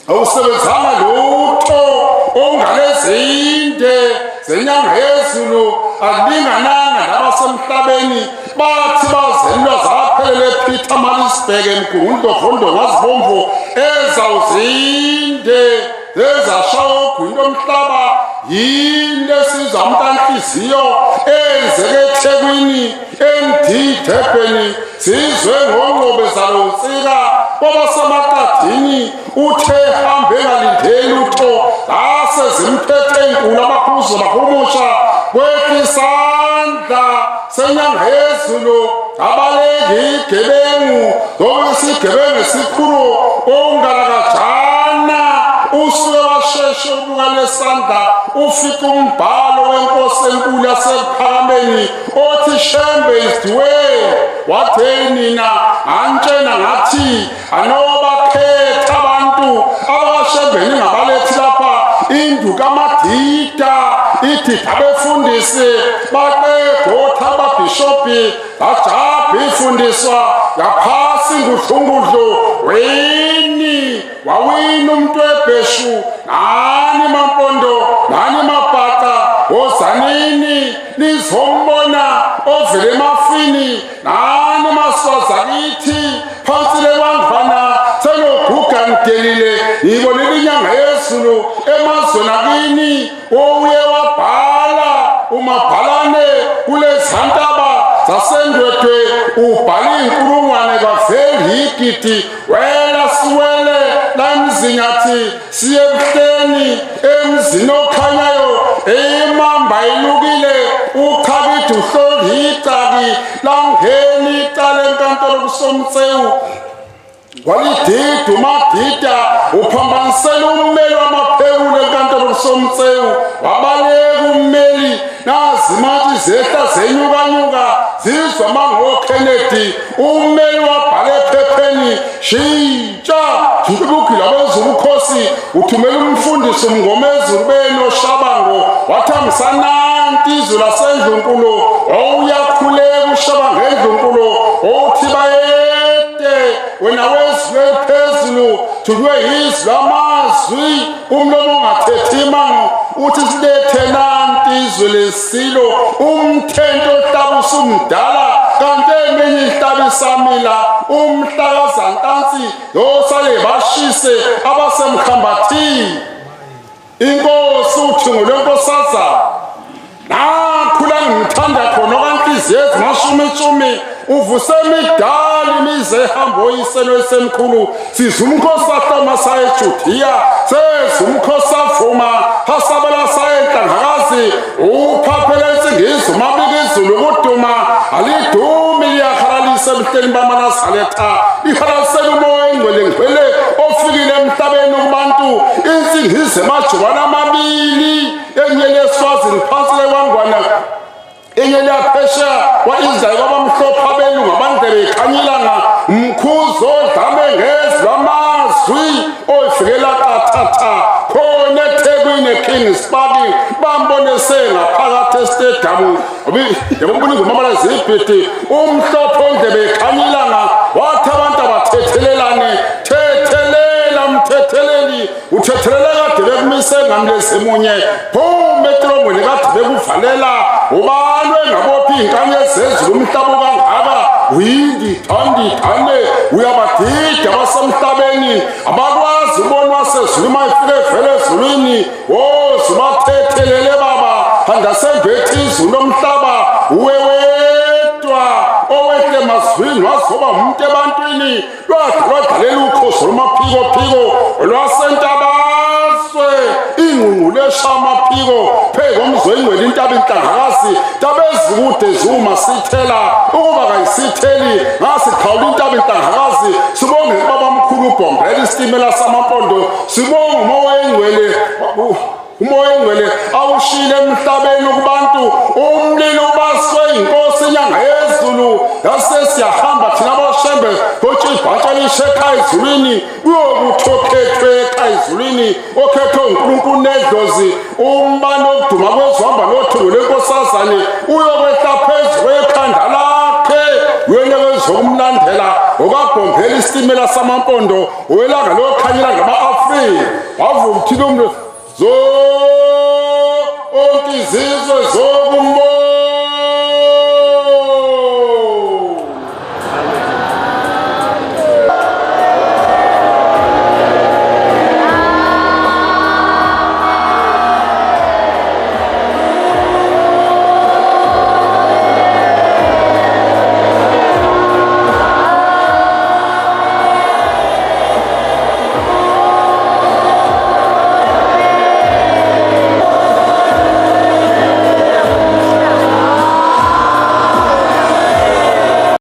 awusebenzana lutho ongalezinde zenyanga yezulu akulingananga nabasemhlabeni bathi bazelwa zaphelele Pietermaritzburg eMgungundlovu ngazibomvu ezawuzinde lezashawo ogwini lomhlaba yini esiza umntanhliziyo enzeke eThekwini eMdidebheni sizwe ngongqobe zalo utsika kwabasemaqadini uthe hambe ngalindeli utho ase zimphethe inkulu abakhuzo bakumusha kwekisandla senyanga yezulu abaleki igebengu ngokuyisigebengu esikhulu ongalakajana usuke washeshe ubuka lesandla ufika umbhalo wenkosi enkulu yasePhakameni othi Shembe is the way watheni nina antshena ngathi anobakhetha abantu abashembeni ngabalethi lapha induku kaMadida ithi abefundisi baqegotha ababhishophi bajabha ifundiswa yaphasi ngudlungudlu weni wawina umuntu webheshu nani mampondo nani mabhaqa wozanini nizombona ovele emafini nani maswaza kithi phansi lewangwana senoguga ngidelile ngibonile inyanga yezulu emazweni akini ouye wabhala umabhalane kulezantaba zasendwedwe ubhala inkulungwane baveli igidi wela siwele lamzinyathi siye ebuhleni emzini okhanyayo imamba ilukile ukhabidi uhloli icaki langeni icala enkantolo kusomtsewu walidida uMadida uphambanisela ummeli wamaphewula enkantolo kusomtsewu wabaleka ummeli nazimathi zehla zenyukanyuka zizwa mangoKennedy ummeli wabhala ephepheni shintsha njengokugila bezubukhosi uthumela umfundisi umngomezulu benoshabango wathambisananti izulu lasendlunkulu owuyakhuleka ushabango endlunkulu othi bayede wena wezwe phezulu thulwe yizwi lamazwi umlomo ongathethi imango uthi silethe nanti izwi lesilo umthento ohlabusa umdala kanti eminye ihlabi samila umhlakazantansi yosale bashise abasemkhambathini inkosi uthungo lwenkosazana nakhula ngithanda khona okanhliziyo ezimashumi uvuse imidala imize ehamba oyiselo esemkhulu siza umkhosi ahloma saye eJudiya seza umkhosi avuma hasabela saye enhlangakazi uphaphela insingisi umabika izulu kuduma alidumi liyakhalalisa ebuhleni bamanazaretha lihalalisela umoya engcwele ngcwele ofikile emhlabeni kubantu insingisi emajubane amabili enye leswazini phansi lewangwana enye laphesha wa-Israyeli kwabamhlophe abelungu abandlebe ikhanyilanga mkhuzo odlame ngezwi lamazwi oyifikela kathatha khona eThekwini eKingspark bambonise ngaphakathi estadium yabona ingoma zibhidi umhlophe ondlebe ikhanyilanga wathi abantu abathethelelane thethelela mthetheleli uthethelela kade bekumise ngamlezimunye phuma etrongweni kade bekuvalela ubalwe ngabophi inkanye zezulu umhlaba kangaka uyindithane uyabadida abasemhlabeni abakwazi ubonwa sezulu mayifike vele ezulwini zibathethelele baba handasembethi izulu omhlaba uwewedwa owehle mazwini wazoba umuntu ebantwini lwadalela ukhozi lwamaphiko lwasentabaswe ingqungqulesha amaphiko phezu komzwengcwele intaba inhlangakazi tabezikude zuma sithela ukuba kayisitheli ngasikhawula intaba inhlangakazi sibonge baba mkhulu ubhombela isitimela samampondo sibonge umoya engcwele awushile emhlabeni kubantu umlilo ubaswe inkosi inyanga yezulu yasesiyahamba thina abashembe kothi ibhantsha lishekha ezulwini kuyokuthokethwe ekha ezulwini okhethwe uNkulunkulu nedlozi umbane okuduma kwezohamba nothungo lwenkosazane uyokwehla phezu kwekhanda lakhe wena kwezokumlandela okabhombela isitimela samampondo welanga lokhanyela ngama-Afrika wavuma umthilo onke izizwe zokumbona